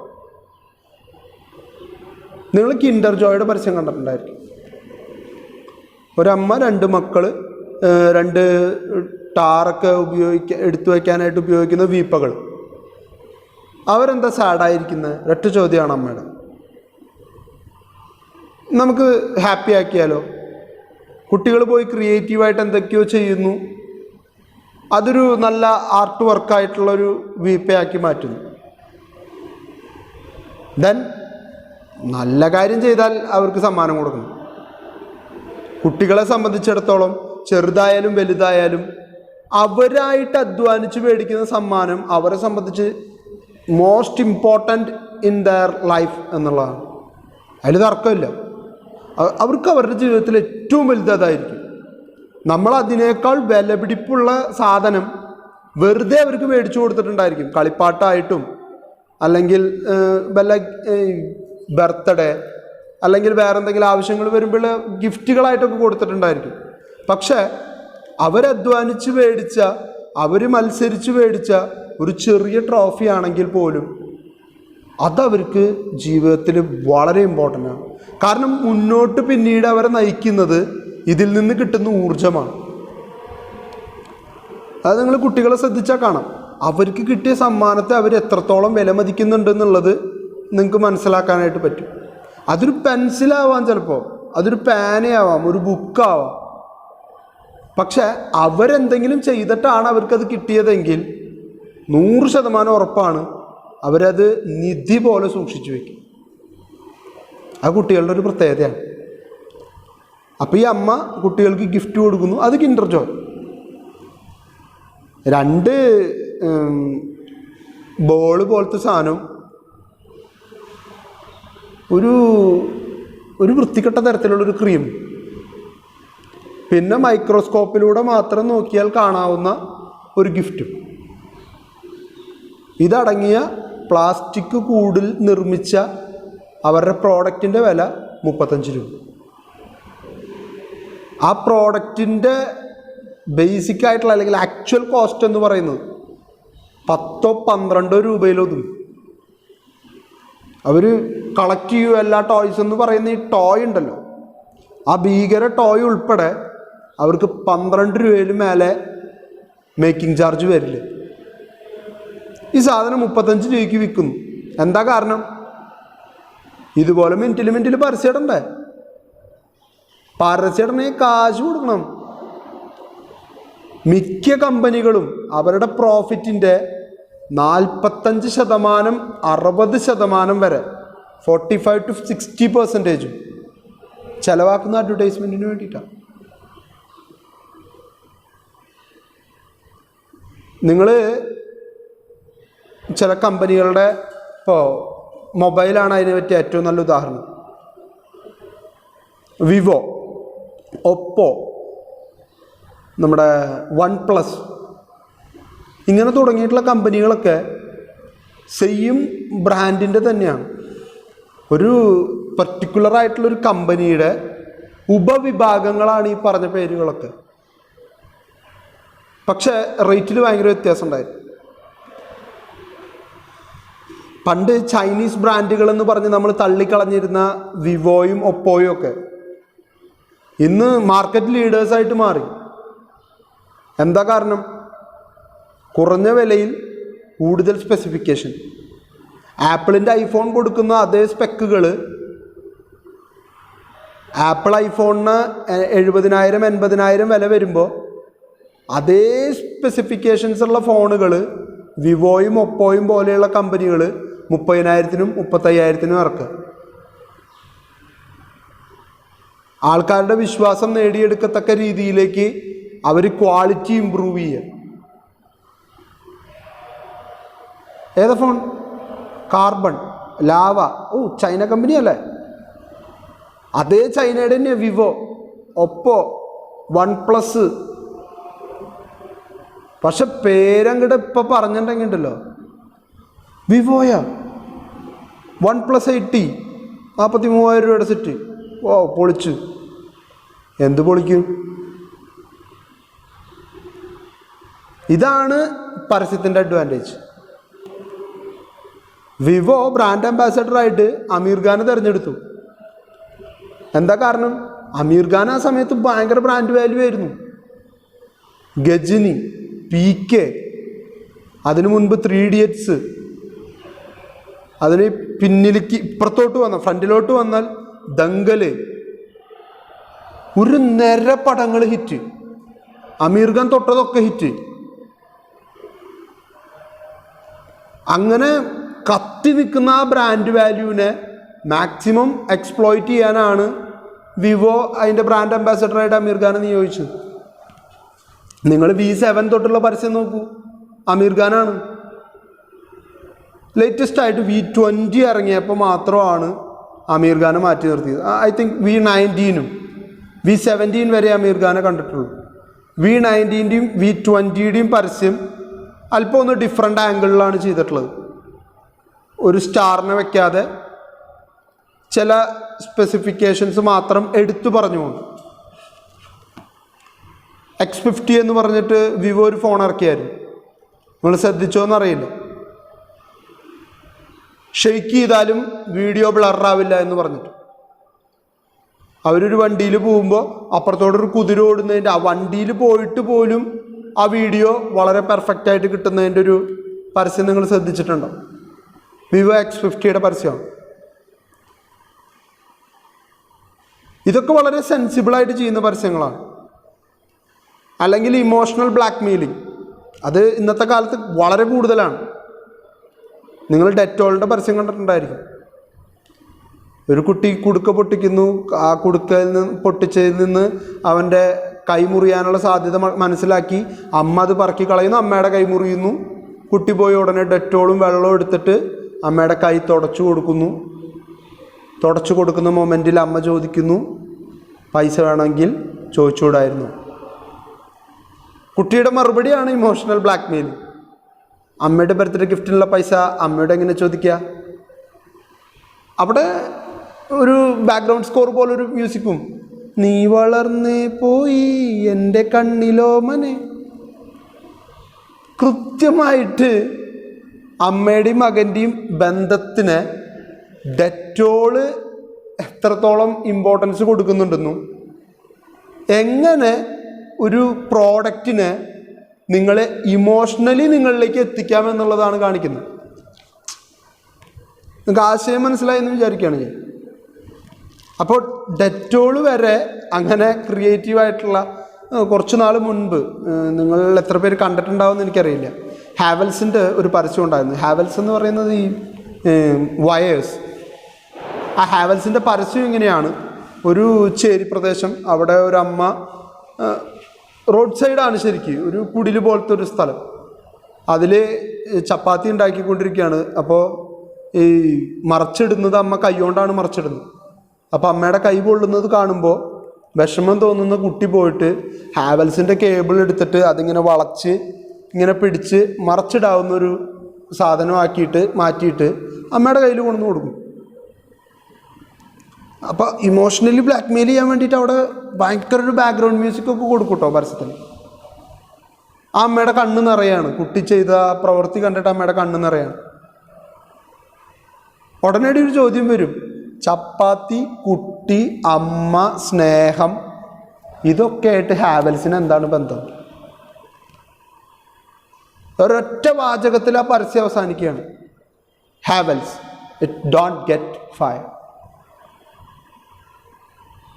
നിങ്ങൾ കിൻഡർ ജോയുടെ പരസ്യം കണ്ടിട്ടുണ്ടായിരിക്കും. ഒരമ്മ, 2 മക്കൾ, 2 ടാറൊക്കെ എടുത്തു വയ്ക്കാനായിട്ട് ഉപയോഗിക്കുന്ന വീപ്പകൾ. അവരെന്താ സാഡായിരിക്കുന്നത്? ഒരൊറ്റ ചോദ്യമാണ് അമ്മയുടെ. നമുക്ക് ഹാപ്പി ആക്കിയാലോ? കുട്ടികൾ പോയി ക്രിയേറ്റീവായിട്ട് എന്തൊക്കെയോ ചെയ്യുന്നു, അതൊരു നല്ല ആർട്ട് വർക്കായിട്ടുള്ളൊരു വീപ്പയാക്കി മാറ്റുന്നു. ദെൻ നല്ല കാര്യം ചെയ്താൽ അവർക്ക് സമ്മാനം കൊടുക്കണം. കുട്ടികളെ സംബന്ധിച്ചിടത്തോളം ചെറുതായാലും വലുതായാലും അവരായിട്ട് അധ്വാനിച്ച് മേടിക്കുന്ന സമ്മാനം അവരെ സംബന്ധിച്ച് most important in their life എന്നുള്ളതാണ്. അതിൽ തർക്കമില്ല. അവർക്ക് അവരുടെ ജീവിതത്തിൽ ഏറ്റവും വലുത് അതായിരിക്കും. നമ്മൾ അതിനേക്കാൾ വിലപിടിപ്പുള്ള സാധനം വെറുതെ അവർക്ക് മേടിച്ചു കൊടുത്തിട്ടുണ്ടായിരിക്കും. കളിപ്പാട്ടായിട്ടും അല്ലെങ്കിൽ വല്ല ബർത്ത്ഡേ അല്ലെങ്കിൽ വേറെ എന്തെങ്കിലും ആവശ്യങ്ങൾ വരുമ്പോൾ ഗിഫ്റ്റുകളായിട്ടൊക്കെ കൊടുത്തിട്ടുണ്ടായിരിക്കും. പക്ഷേ അവരധ്വാനിച്ച് മേടിച്ച, അവർ മത്സരിച്ച് മേടിച്ച ഒരു ചെറിയ ട്രോഫി ആണെങ്കിൽ പോലും അതവർക്ക് ജീവിതത്തിൽ വളരെ ഇമ്പോർട്ടൻ്റ് ആണ്. കാരണം മുന്നോട്ട് പിന്നീട് അവരെ നയിക്കുന്നത് ഇതിൽ നിന്ന് കിട്ടുന്ന ഊർജമാണ്. അത് നിങ്ങൾ കുട്ടികളെ ശ്രദ്ധിച്ചാൽ കാണാം. അവർക്ക് കിട്ടിയ സമ്മാനത്തെ അവർ എത്രത്തോളം വിലമതിക്കുന്നുണ്ട് എന്നുള്ളത് നിങ്ങൾക്ക് മനസ്സിലാക്കാനായിട്ട് പറ്റും. അതൊരു പെൻസിലാവാം, ചിലപ്പോൾ അതൊരു പേനയാവാം, ഒരു ബുക്കാവാം. പക്ഷെ അവരെന്തെങ്കിലും ചെയ്തിട്ടാണ് അവർക്കത് കിട്ടിയതെങ്കിൽ 100% ഉറപ്പാണ് അവരത് നിധി പോലെ സൂക്ഷിച്ചു വയ്ക്കും. ആ കുട്ടികളുടെ ഒരു പ്രത്യേകതയാണ്. അപ്പോൾ ഈ അമ്മ കുട്ടികൾക്ക് ഗിഫ്റ്റ് കൊടുക്കുന്നു, അത് കിൻഡർ ജോയ്. 2 ബോൾ പോലത്തെ സാധനം ഒരു വൃത്തികെട്ട തരത്തിലുള്ളൊരു ക്രീം, പിന്നെ മൈക്രോസ്കോപ്പിലൂടെ മാത്രം നോക്കിയാൽ കാണാവുന്ന ഒരു ഗിഫ്റ്റും. ഇതടങ്ങിയ പ്ലാസ്റ്റിക് കൂടിൽ നിർമ്മിച്ച അവരുടെ പ്രോഡക്റ്റിൻ്റെ വില 35 രൂപ. ആ പ്രോഡക്റ്റിൻ്റെ ബേസിക്കായിട്ടുള്ള അല്ലെങ്കിൽ ആക്ച്വൽ കോസ്റ്റ് എന്ന് പറയുന്നത് 10-12 രൂപയിലൊതുങ്ങും. അവർ കളക്ട് ചെയ്യൂ എല്ലാ ടോയ്സ് എന്ന് പറയുന്ന ഈ ടോയ് ഉണ്ടല്ലോ, ആ ഭീകര ടോയ് ഉൾപ്പെടെ അവർക്ക് 12 രൂപയിൽ മേലെ മേക്കിംഗ് ചാർജ് വരില്ല. ഈ സാധനം 35 രൂപയ്ക്ക് വിൽക്കുന്നു. എന്താ കാരണം? ഇതുപോലെ മിനിറ്റിൽ പരസ്യമിടണ്ടേ? പരസ്യടനെ കാശ് കൊടുക്കണം. മിക്ക കമ്പനികളും അവരുടെ പ്രോഫിറ്റിൻ്റെ 45%, 60% വരെ 45-60% ചിലവാക്കുന്ന അഡ്വർടൈസ്മെൻറ്റിന് വേണ്ടിയിട്ടാണ്. നിങ്ങൾ ചില കമ്പനികളുടെ, ഇപ്പോൾ മൊബൈലാണ് അതിനെ പറ്റിയ ഏറ്റവും നല്ല ഉദാഹരണം. വിവോ, ഒപ്പോ, നമ്മുടെ OnePlus, ഇങ്ങനെ തുടങ്ങിയിട്ടുള്ള കമ്പനികളൊക്കെ സെയിം ബ്രാൻഡിൻ്റെ തന്നെയാണ്. ഒരു പർട്ടിക്കുലറായിട്ടുള്ളൊരു കമ്പനിയുടെ ഉപവിഭാഗങ്ങളാണ് ഈ പറഞ്ഞ പേരുകളൊക്കെ. പക്ഷേ റേറ്റിൽ ഭയങ്കര വ്യത്യാസം ഉണ്ടായിരുന്നു. പണ്ട് ചൈനീസ് ബ്രാൻഡുകൾ എന്ന് പറഞ്ഞ് നമ്മൾ തള്ളിക്കളഞ്ഞിരുന്ന വിവോയും ഒപ്പോയും ഒക്കെ ഇന്ന് മാർക്കറ്റ് ലീഡേഴ്സായിട്ട് മാറി. എന്താ കാരണം? കുറഞ്ഞ വിലയിൽ കൂടുതൽ സ്പെസിഫിക്കേഷൻ. ആപ്പിളിൻ്റെ ഐഫോൺ കൊടുക്കുന്ന അതേ സ്പെക്കുകൾ ആപ്പിൾ ഐഫോണിന് 70,000-80,000 വില വരുമ്പോൾ അതേ സ്പെസിഫിക്കേഷൻസ് ഉള്ള ഫോണുകൾ വിവോയും ഒപ്പോയും പോലെയുള്ള കമ്പനികൾ 30,000-നും 35,000-നും ഇറക്കുക. ആൾക്കാരുടെ വിശ്വാസം നേടിയെടുക്കത്തക്ക രീതിയിലേക്ക് അവർ ക്വാളിറ്റി ഇമ്പ്രൂവ് ചെയ്യുക. ഏതാ ഫോൺ? കാർബൺ. ലാവ, ഓ ചൈന കമ്പനി അല്ലേ? അതേ ചൈനയുടെ തന്നെ വിവോ, ഒപ്പോ, OnePlus. പക്ഷെ പേരങ്ങോട്ട് ഇപ്പം പറഞ്ഞിട്ടുണ്ടെങ്കിൽ ഉണ്ടല്ലോ, വിവോയാ, OnePlus 80 43,000 രൂപയുടെ സെറ്റ്. ഓ പൊളിച്ചു. എന്ത് പൊളിക്കും? ഇതാണ് പരസ്യത്തിൻ്റെ അഡ്വാൻറ്റേജ്. വിവോ ബ്രാൻഡ് അംബാസഡറായിട്ട് അമീർ ഖാനെ തിരഞ്ഞെടുത്തു. എന്താ കാരണം? അമീർ ഖാൻ ആ സമയത്ത് ഭയങ്കര ബ്രാൻഡ് വാല്യൂ ആയിരുന്നു. ഗജനി, PK, അതിനു മുൻപ് 3 Idiots, അതിന് പിന്നിലേക്ക് ഇപ്പുറത്തോട്ട് വന്ന ഫ്രണ്ടിലോട്ട് വന്നാൽ ദംഗല്, ഒരു നിര പടങ്ങൾ ഹിറ്റ്. അമീർ ഖാൻ തൊട്ടതൊക്കെ ഹിറ്റ്. അങ്ങനെ കത്തി നിൽക്കുന്ന ആ ബ്രാൻഡ് വാല്യൂവിനെ മാക്സിമം എക്സ്പ്ലോയിറ്റ് ചെയ്യാനാണ് വിവോ അതിൻ്റെ ബ്രാൻഡ് അംബാസഡറായിട്ട് അമീർ ഖാനെ നിയോഗിച്ചത്. നിങ്ങൾ V7 തൊട്ടുള്ള പരസ്യം നോക്കൂ, അമീർ ഖാനാണ്. ലേറ്റസ്റ്റ് ആയിട്ട് V20 ഇറങ്ങിയപ്പോൾ മാത്രമാണ് അമീർ ഖാനെ മാറ്റി നിർത്തിയത്. ഐ തിങ്ക് V19-ഉം V17 വരെ അമീർ ഖാനെ കണ്ടിട്ടുള്ളൂ. V19-ൻ്റെയും V20-യുടെയും പരസ്യം അല്പം ഒന്ന് ഡിഫറെൻ്റ് ആംഗിളിലാണ് ചെയ്തിട്ടുള്ളത്. ഒരു സ്റ്റാറിനെ വെക്കാതെ ചില സ്പെസിഫിക്കേഷൻസ് മാത്രം എടുത്തു പറഞ്ഞുകൊണ്ട്. X50 എന്ന് പറഞ്ഞിട്ട് വിവോ ഒരു ഫോൺ ഇറക്കിയായിരുന്നു, നിങ്ങൾ ശ്രദ്ധിച്ചോ എന്നറിയില്ല. ഷെയ്ക്ക് ചെയ്താലും വീഡിയോ ബ്ലറാവില്ല എന്ന് പറഞ്ഞിട്ട്. അവരൊരു വണ്ടിയിൽ പോകുമ്പോൾ അപ്പുറത്തോടൊരു കുതിര ഓടുന്നതിൻ്റെ ആ വണ്ടിയിൽ പോയിട്ട് പോലും ആ വീഡിയോ വളരെ പെർഫെക്റ്റായിട്ട് കിട്ടുന്നതിൻ്റെ ഒരു പരസ്യം നിങ്ങൾ ശ്രദ്ധിച്ചിട്ടുണ്ടോ? വിവോ X50യുടെ പരസ്യമാണ്. ഇതൊക്കെ വളരെ സെൻസിബിളായിട്ട് ചെയ്യുന്ന പരസ്യങ്ങളാണ്. അല്ലെങ്കിൽ ഇമോഷണൽ ബ്ലാക്ക് മെയിലിംഗ്, അത് ഇന്നത്തെ കാലത്ത് വളരെ കൂടുതലാണ്. നിങ്ങൾ ഡെറ്റോളിൻ്റെ പരസ്യം കണ്ടിട്ടുണ്ടായിരിക്കും. ഒരു കുട്ടി കുടുക്ക പൊട്ടിക്കുന്നു, ആ കുടുക്കയിൽ നിന്ന് പൊട്ടിച്ചതിൽ നിന്ന് അവൻ്റെ കൈ മുറിയാനുള്ള സാധ്യത മനസ്സിലാക്കി അമ്മ അത് പറക്കി കളയുന്നു, അമ്മയുടെ കൈ മുറിയുന്നു. കുട്ടി പോയി ഉടനെ ഡെറ്റോളും വെള്ളവും എടുത്തിട്ട് അമ്മയുടെ കൈ തുടച്ചു കൊടുക്കുന്നു. തുടച്ചു കൊടുക്കുന്ന മൊമെൻറ്റിൽ അമ്മ ചോദിക്കുന്നു, പൈസ വേണമെങ്കിൽ ചോദിച്ചുകൂടായിരുന്നു. കുട്ടിയുടെ മറുപടിയാണ് ഇമോഷണൽ ബ്ലാക്ക് മെയിൽ. അമ്മയുടെ ബർത്ത്ഡേ ഗിഫ്റ്റിനുള്ള പൈസ അമ്മയോട് എങ്ങനെ ചോദിക്കുക? അവിടെ ഒരു ബാക്ക്ഗ്രൗണ്ട് സ്കോർ പോലൊരു മ്യൂസിക്കും, നീ വളർന്നേ പോയി എൻ്റെ കണ്ണിലോമനെ. കൃത്യമായിട്ട് അമ്മയുടെയും മകൻ്റെയും ബന്ധത്തിന് ഡെറ്റോള് എത്രത്തോളം ഇമ്പോർട്ടൻസ് കൊടുക്കുന്നുണ്ടെന്നും എങ്ങനെ ഒരു പ്രോഡക്റ്റിനെ നിങ്ങളെ ഇമോഷണലി നിങ്ങളിലേക്ക് എത്തിക്കാമെന്നുള്ളതാണ് കാണിക്കുന്നത്. നിങ്ങൾക്ക് ആശയം മനസ്സിലായി എന്ന് വിചാരിക്കുകയാണ് ഞാൻ. അപ്പോൾ ഡെറ്റോള് വരെ അങ്ങനെ ക്രിയേറ്റീവായിട്ടുള്ള കുറച്ച് നാൾ മുൻപ് നിങ്ങൾ എത്ര പേര് കണ്ടിട്ടുണ്ടാവുമെന്ന് എനിക്കറിയില്ല. ഹാവൽസിൻ്റെ ഒരു പരസ്യം ഉണ്ടായിരുന്നു. ഹാവൽസ് എന്ന് പറയുന്നത് ഈ വയേഴ്സ്. ആ ഹാവൽസിൻ്റെ പരസ്യം ഇങ്ങനെയാണ്. ഒരു ചേരി പ്രദേശം, അവിടെ ഒരു അമ്മ, റോഡ് സൈഡാണ് ശരിക്കും, ഒരു കുടിൽ പോലത്തെ ഒരു സ്ഥലം. അതിൽ ചപ്പാത്തി ഉണ്ടാക്കിക്കൊണ്ടിരിക്കുകയാണ്. അപ്പോൾ ഈ മറച്ചിടുന്നത് അമ്മ കൈകൊണ്ടാണ് മറച്ചിടുന്നത്. അപ്പോൾ അമ്മയുടെ കൈ പൊള്ളുന്നത് കാണുമ്പോൾ വിഷമം തോന്നുന്ന കുട്ടി പോയിട്ട് ഹാവൽസിൻ്റെ കേബിൾ എടുത്തിട്ട് അതിങ്ങനെ വളച്ച് ഇങ്ങനെ പിടിച്ച് മറച്ചിടാവുന്നൊരു സാധനമാക്കിയിട്ട് മാറ്റിയിട്ട് അമ്മയുടെ കയ്യിൽ കൊണ്ടുവന്ന് കൊടുക്കും. അപ്പോൾ ഇമോഷണലി ബ്ലാക്ക് മെയിൽ ചെയ്യാൻ വേണ്ടിയിട്ട് അവിടെ ഭയങ്കര ഒരു ബാക്ക്ഗ്രൗണ്ട് മ്യൂസിക്കൊക്കെ കൊടുക്കും കേട്ടോ പരസ്യത്തിന്. ആ അമ്മയുടെ കണ്ണ് നിറയാണ്, കുട്ടി ചെയ്ത പ്രവൃത്തി കണ്ടിട്ട് അമ്മയുടെ കണ്ണ് നിറയാണ്. ഉടനടി ഒരു ചോദ്യം വരും, ചപ്പാത്തി, കുട്ടി, അമ്മ, സ്നേഹം, ഇതൊക്കെ ആയിട്ട് ഹാവൽസിന് എന്താണ് ബന്ധം? ഒരൊറ്റ വാചകത്തിൽ ആ പരസ്യം അവസാനിക്കുകയാണ്, Havells it don't get fire.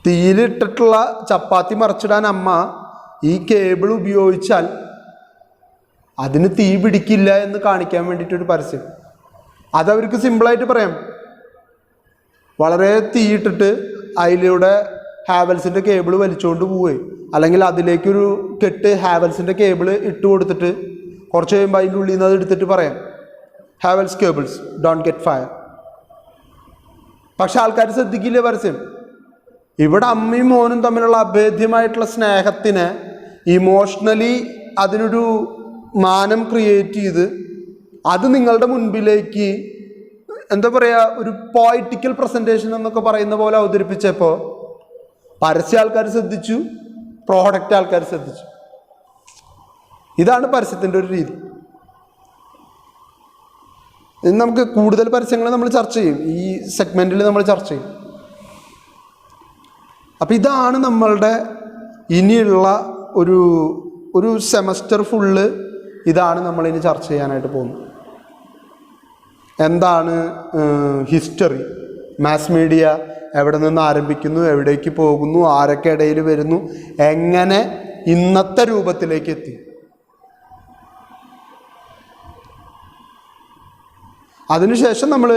തീയിലിട്ടിട്ടുള്ള ചപ്പാത്തി മറച്ചിടാൻ അമ്മ ഈ കേബിൾ ഉപയോഗിച്ചാൽ അതിന് തീ പിടിക്കില്ല എന്ന് കാണിക്കാൻ വേണ്ടിയിട്ടൊരു പരസ്യം. അതവർക്ക് സിമ്പിളായിട്ട് പറയാം. വളരെ തീയിട്ടിട്ട് അതിലൂടെ ഹാവൽസിൻ്റെ കേബിൾ വലിച്ചുകൊണ്ട് പോവുകയും അല്ലെങ്കിൽ അതിലേക്കൊരു കെട്ട് ഹാവൽസിൻ്റെ കേബിൾ ഇട്ട് കൊടുത്തിട്ട് കുറച്ച് കഴിയുമ്പോൾ അതിൻ്റെ ഉള്ളിൽ നിന്ന് അത് എടുത്തിട്ട് പറയാം, Havells cables don't get fire. പക്ഷെ ആൾക്കാർ ശ്രദ്ധിക്കില്ല പരസ്യം. ഇവിടെ അമ്മയും മോനും തമ്മിലുള്ള അഭേദ്യമായിട്ടുള്ള സ്നേഹത്തിന് ഇമോഷണലി അതിനൊരു മാനം ക്രിയേറ്റ് ചെയ്ത് അത് നിങ്ങളുടെ മുൻപിലേക്ക് എന്താ പറയുക, ഒരു പോയിറ്റിക്കൽ പ്രസൻറ്റേഷൻ എന്നൊക്കെ പറയുന്ന പോലെ അവതരിപ്പിച്ചപ്പോൾ പരസ്യ ആൾക്കാർ ശ്രദ്ധിച്ചു, പ്രോഡക്റ്റ് ആൾക്കാർ ശ്രദ്ധിച്ചു. ഇതാണ് പരസ്യത്തിൻ്റെ ഒരു രീതി. ഇനി നമുക്ക് കൂടുതൽ പരസ്യങ്ങൾ നമ്മൾ ചർച്ച ചെയ്യും, ഈ സെഗ്മെൻറ്റിൽ നമ്മൾ ചർച്ച ചെയ്യും. അപ്പം ഇതാണ് നമ്മളുടെ ഇനിയുള്ള ഒരു സെമസ്റ്റർ ഫുള്ള് ഇതാണ് നമ്മളിനി ചർച്ച ചെയ്യാനായിട്ട് പോകുന്നത്. എന്താണ് ഹിസ്റ്ററി, മാസ് മീഡിയ എവിടെ നിന്ന് ആരംഭിക്കുന്നു, എവിടേക്ക് പോകുന്നു, ആരൊക്കെ ഇടയിൽ വരുന്നു, എങ്ങനെ ഇന്നത്തെ രൂപത്തിലേക്ക് എത്തി. അതിനുശേഷം നമ്മൾ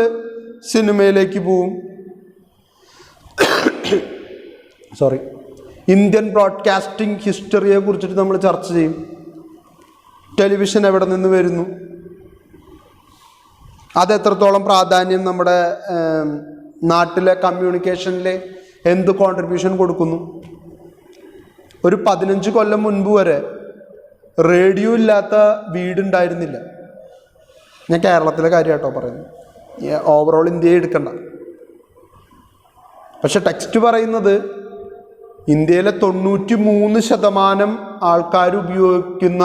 സിനിമയിലേക്ക് പോവും. ഇന്ത്യൻ ബ്രോഡ്കാസ്റ്റിംഗ് ഹിസ്റ്ററിയെ കുറിച്ചിട്ട് നമ്മൾ ചർച്ച ചെയ്യും. ടെലിവിഷൻ എവിടെ നിന്ന് വരുന്നു, അതെത്രത്തോളം പ്രാധാന്യം നമ്മുടെ നാട്ടിലെ കമ്മ്യൂണിക്കേഷനിൽ എന്ത് കോൺട്രിബ്യൂഷൻ കൊടുക്കുന്നു. ഒരു 15 കൊല്ലം മുൻപ് വരെ റേഡിയോ ഇല്ലാത്ത വീടുണ്ടായിരുന്നില്ല. ഞാൻ കേരളത്തിലെ കാര്യം കേട്ടോ പറയുന്നത്, ഓവറോൾ ഇന്ത്യയെ എടുക്കണ്ട. പക്ഷെ ടെക്സ്റ്റ് പറയുന്നത് ഇന്ത്യയിലെ 93% ആൾക്കാർ ഉപയോഗിക്കുന്ന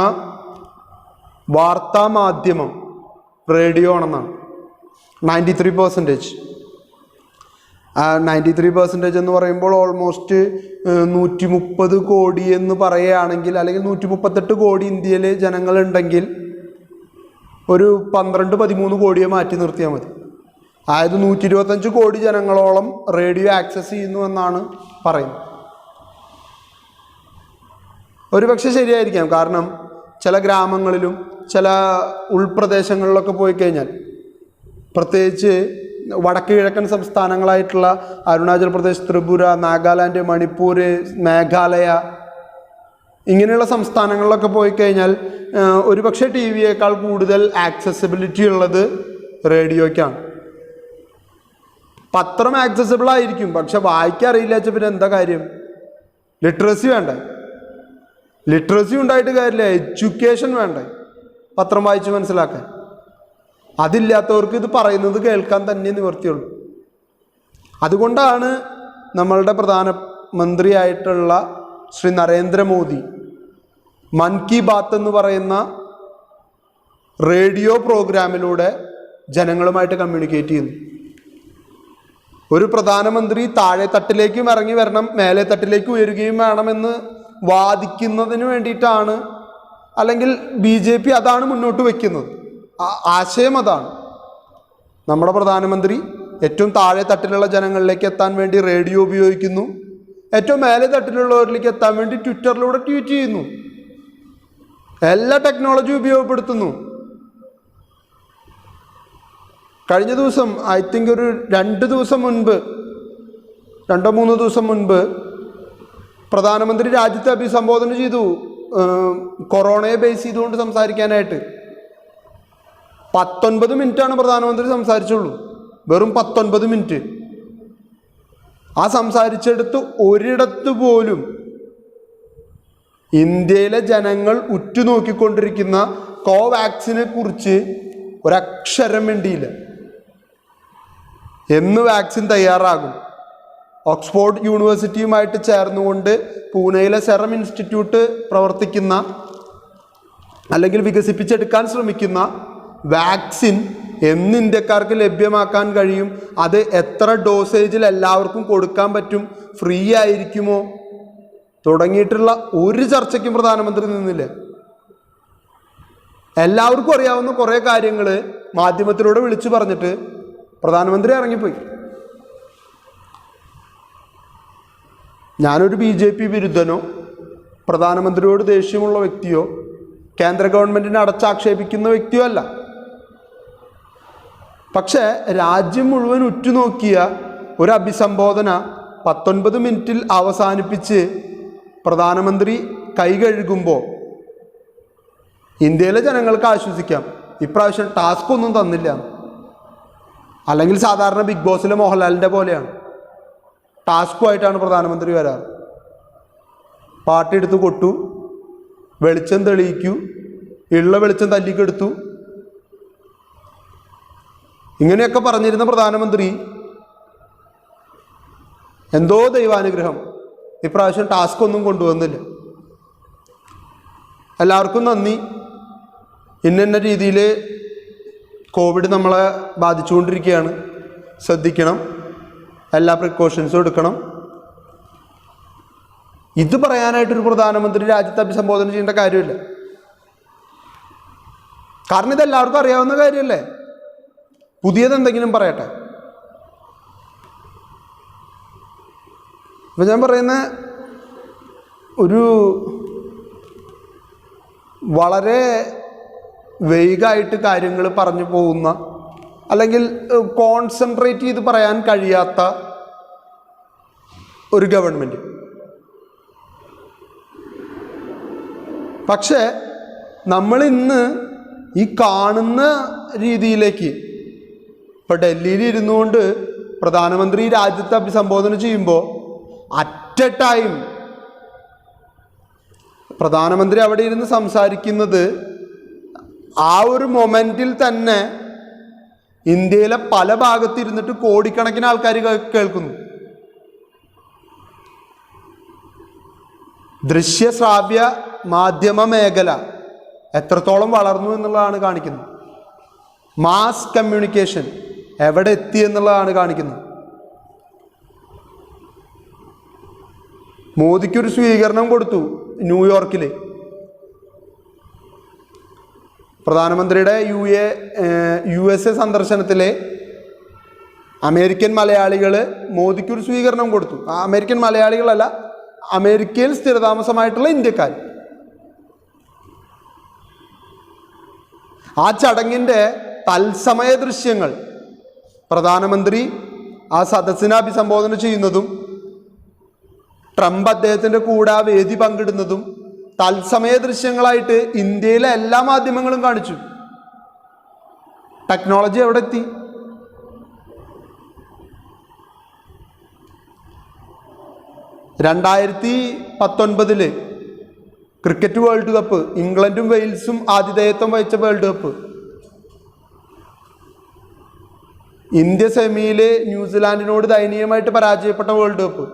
വാർത്താ മാധ്യമം റേഡിയോ ആണെന്നാണ്. 93%. 93% എന്ന് പറയുമ്പോൾ ഓൾമോസ്റ്റ് 130 കോടി എന്ന് പറയുകയാണെങ്കിൽ, അല്ലെങ്കിൽ 138 കോടി ഇന്ത്യയിൽ ജനങ്ങളുണ്ടെങ്കിൽ ഒരു 12-13 കോടിയെ മാറ്റി നിർത്തിയാൽ മതി. അതായത് 125 കോടി ജനങ്ങളോളം റേഡിയോ ആക്സസ് ചെയ്യുന്നു എന്നാണ് പറയുന്നത്. ഒരുപക്ഷെ ശരിയായിരിക്കാം. കാരണം ചില ഗ്രാമങ്ങളിലും ചില ഉൾപ്രദേശങ്ങളിലൊക്കെ പോയി കഴിഞ്ഞാൽ, പ്രത്യേകിച്ച് വടക്ക് കിഴക്കൻ സംസ്ഥാനങ്ങളായിട്ടുള്ള അരുണാചൽ പ്രദേശ്, ത്രിപുര, നാഗാലാൻഡ്, മണിപ്പൂർ, മേഘാലയ, ഇങ്ങനെയുള്ള സംസ്ഥാനങ്ങളിലൊക്കെ പോയി കഴിഞ്ഞാൽ ഒരുപക്ഷെ ടി വിയേക്കാൾ കൂടുതൽ ആക്സസിബിലിറ്റി ഉള്ളത് റേഡിയോയ്ക്കാണ്. പത്രം ആക്സസിബിൾ ആയിരിക്കും, പക്ഷെ വായിക്കറിയില്ല വെച്ചാൽ പിന്നെ എന്താ കാര്യം? ലിറ്ററസി വേണ്ടേ? ലിറ്ററസി ഉണ്ടായിട്ട് കാര്യമില്ല, എഡ്യൂക്കേഷൻ വേണ്ടേ പത്രം വായിച്ച് മനസ്സിലാക്കാൻ. അതില്ലാത്തവർക്ക് ഇത് പറയുന്നത് കേൾക്കാൻ തന്നെ നിവർത്തിയുള്ളൂ. അതുകൊണ്ടാണ് നമ്മളുടെ പ്രധാനമന്ത്രിയായിട്ടുള്ള ശ്രീ നരേന്ദ്രമോദി മൻ കി ബാത്ത് എന്ന് പറയുന്ന റേഡിയോ പ്രോഗ്രാമിലൂടെ ജനങ്ങളുമായിട്ട് കമ്മ്യൂണിക്കേറ്റ് ചെയ്യുന്നു. ഒരു പ്രധാനമന്ത്രി താഴെ തട്ടിലേക്കും ഇറങ്ങി വരണം, മേലെ തട്ടിലേക്ക് ഉയരുകയും വേണമെന്ന് വാദിക്കുന്നതിന് വേണ്ടിയിട്ടാണ്, അല്ലെങ്കിൽ BJP അതാണ് മുന്നോട്ട് വയ്ക്കുന്നത്. ആശയം അതാണ്. നമ്മുടെ പ്രധാനമന്ത്രി ഏറ്റവും താഴെ തട്ടിലുള്ള ജനങ്ങളിലേക്ക് എത്താൻ വേണ്ടി റേഡിയോ ഉപയോഗിക്കുന്നു, ഏറ്റവും മേലെ തട്ടിലുള്ളവരിലേക്ക് എത്താൻ വേണ്ടി ട്വിറ്ററിലൂടെ ട്വീറ്റ് ചെയ്യുന്നു. എല്ലാ ടെക്നോളജി ഉപയോഗപ്പെടുത്തുന്നു. കഴിഞ്ഞ ദിവസം ഐ തിങ്ക് ഒരു 2 ദിവസം മുൻപ്, 2-3 ദിവസം മുൻപ് പ്രധാനമന്ത്രി രാജ്യത്തെ അഭിസംബോധന ചെയ്തു, കൊറോണയെ ബേസ് ചെയ്തുകൊണ്ട് സംസാരിക്കാനായിട്ട്. 19 മിനിറ്റാണ് പ്രധാനമന്ത്രി സംസാരിച്ചുള്ളൂ, വെറും 19 മിനിറ്റ്. ആ സംസാരിച്ചെടുത്ത് ഒരിടത്ത് പോലും ഇന്ത്യയിലെ ജനങ്ങൾ ഉറ്റുനോക്കിക്കൊണ്ടിരിക്കുന്ന കോവാക്സിനെ കുറിച്ച് ഒരക്ഷരം വേണ്ടിയില്ല. എന്ന് വാക്സിൻ തയ്യാറാകും? ഓക്സ്ഫോർഡ് യൂണിവേഴ്സിറ്റിയുമായിട്ട് ചേർന്നുകൊണ്ട് പൂനെയിലെ സെറം ഇൻസ്റ്റിറ്റ്യൂട്ട് പ്രവർത്തിക്കുന്ന, അല്ലെങ്കിൽ വികസിപ്പിച്ചെടുക്കാൻ ശ്രമിക്കുന്ന വാക്സിൻ എന്ന് ഇന്ത്യക്കാർക്ക് ലഭ്യമാക്കാൻ കഴിയും? അത് എത്ര ഡോസേജിൽ എല്ലാവർക്കും കൊടുക്കാൻ പറ്റും? ഫ്രീ ആയിരിക്കുമോ? തുടങ്ങിയിട്ടുള്ള ഒരു ചർച്ചയ്ക്കും പ്രധാനമന്ത്രി നിന്നില്ല. എല്ലാവർക്കും അറിയാവുന്ന കുറേ കാര്യങ്ങൾ മാധ്യമത്തിലൂടെ വിളിച്ചു പറഞ്ഞിട്ട് പ്രധാനമന്ത്രി ഇറങ്ങിപ്പോയി. ഞാനൊരു BJP വിരുദ്ധനോ പ്രധാനമന്ത്രിയോട് ദേഷ്യമുള്ള വ്യക്തിയോ കേന്ദ്ര ഗവൺമെൻറ്റിനെ അടച്ചാക്ഷേപിക്കുന്ന വ്യക്തിയോ അല്ല. പക്ഷേ രാജ്യം മുഴുവൻ ഉറ്റുനോക്കിയ ഒരു അഭിസംബോധന 19 മിനിറ്റിൽ അവസാനിപ്പിച്ച് പ്രധാനമന്ത്രി കൈ കഴുകുമ്പോൾ ഇന്ത്യയിലെ ജനങ്ങൾക്ക് ആശ്വസിക്കാം, ഇപ്രാവശ്യം ടാസ്ക് ഒന്നും തന്നില്ല. അല്ലെങ്കിൽ സാധാരണ ബിഗ് ബോസിലെ മോഹൻലാലിൻ്റെ പോലെയാണ്, ടാസ്കുമായിട്ടാണ് പ്രധാനമന്ത്രി വരാറ്. പാർട്ടി എടുത്ത് കൊട്ടു, വെളിച്ചം തെളിയിക്കൂ, ഉള്ള വെളിച്ചം തല്ലിക്കെടുത്തു, ഇങ്ങനെയൊക്കെ പറഞ്ഞിരുന്ന പ്രധാനമന്ത്രി എന്തോ ദൈവാനുഗ്രഹം ഇപ്രാവശ്യം ടാസ്ക് ഒന്നും കൊണ്ടുവന്നില്ല. എല്ലാവർക്കും നന്ദി. ഇന്ന രീതിയിൽ കോവിഡ് നമ്മളെ ബാധിച്ചുകൊണ്ടിരിക്കുകയാണ്, ശ്രദ്ധിക്കണം, എല്ലാ പ്രിക്കോഷൻസും എടുക്കണം. ഇത് പറയാനായിട്ടൊരു പ്രധാനമന്ത്രി രാജ്യത്തെ അഭിസംബോധന ചെയ്യേണ്ട കാര്യമില്ല. കാരണം ഇതെല്ലാവർക്കും അറിയാവുന്ന കാര്യമല്ലേ. പുതിയതെന്തെങ്കിലും പറയട്ടെ. അപ്പം ഞാൻ പറയുന്ന ഒരു വളരെ വേഗമായിട്ട് കാര്യങ്ങൾ പറഞ്ഞു പോകുന്ന, അല്ലെങ്കിൽ കോൺസെൻട്രേറ്റ് ചെയ്ത് പറയാൻ കഴിയാത്ത ഒരു ഗവൺമെൻറ്. പക്ഷേ നമ്മളിന്ന് ഈ കാണുന്ന രീതിയിലേക്ക്, ഇപ്പോൾ ഡൽഹിയിൽ ഇരുന്നുകൊണ്ട് പ്രധാനമന്ത്രി രാജ്യത്തെ അഭിസംബോധന ചെയ്യുമ്പോൾ അറ്റ് എ ടൈം പ്രധാനമന്ത്രി അവിടെ ഇരുന്ന് സംസാരിക്കുന്നത് ആ ഒരു മൊമെൻറ്റിൽ തന്നെ ഇന്ത്യയിലെ പല ഭാഗത്തിരുന്നിട്ട് കോടിക്കണക്കിന് ആൾക്കാർ കേൾക്കുന്നു. ദൃശ്യശ്രാവ്യ മാധ്യമ മേഖല എത്രത്തോളം വളർന്നു എന്നുള്ളതാണ് കാണിക്കുന്നത്. മാസ് കമ്മ്യൂണിക്കേഷൻ എവിടെ എത്തി എന്നുള്ളതാണ് കാണിക്കുന്നത്. മോദിക്കൊരു സ്വീകരണം കൊടുത്തു ന്യൂയോർക്കിൽ. പ്രധാനമന്ത്രിയുടെ USA സന്ദർശനത്തിലെ അമേരിക്കൻ മലയാളികൾ മോദിക്കൊരു സ്വീകരണം കൊടുത്തു. അമേരിക്കൻ മലയാളികളല്ല, അമേരിക്കയിൽ സ്ഥിരതാമസമായിട്ടുള്ള ഇന്ത്യക്കാർ. ആ ചടങ്ങിൻ്റെ തത്സമയ ദൃശ്യങ്ങൾ പ്രധാനമന്ത്രി ആ സദസ്സിനെ അഭിസംബോധന ചെയ്യുന്നതും ട്രംപ് അദ്ദേഹത്തിൻ്റെ കൂടെ ആ വേദി പങ്കിടുന്നതും തത്സമയ ദൃശ്യങ്ങളായിട്ട് ഇന്ത്യയിലെ എല്ലാ മാധ്യമങ്ങളും കാണിച്ചു. ടെക്നോളജി എവിടെ എത്തി? (2019) ക്രിക്കറ്റ് വേൾഡ് കപ്പ്, ഇംഗ്ലണ്ടും വെയിൽസും ആതിഥേയത്വം വഹിച്ച വേൾഡ് കപ്പ്, ഇന്ത്യ സെമിയിൽ ന്യൂസിലാൻഡിനോട് ദയനീയമായിട്ട് പരാജയപ്പെട്ട വേൾഡ് കപ്പ്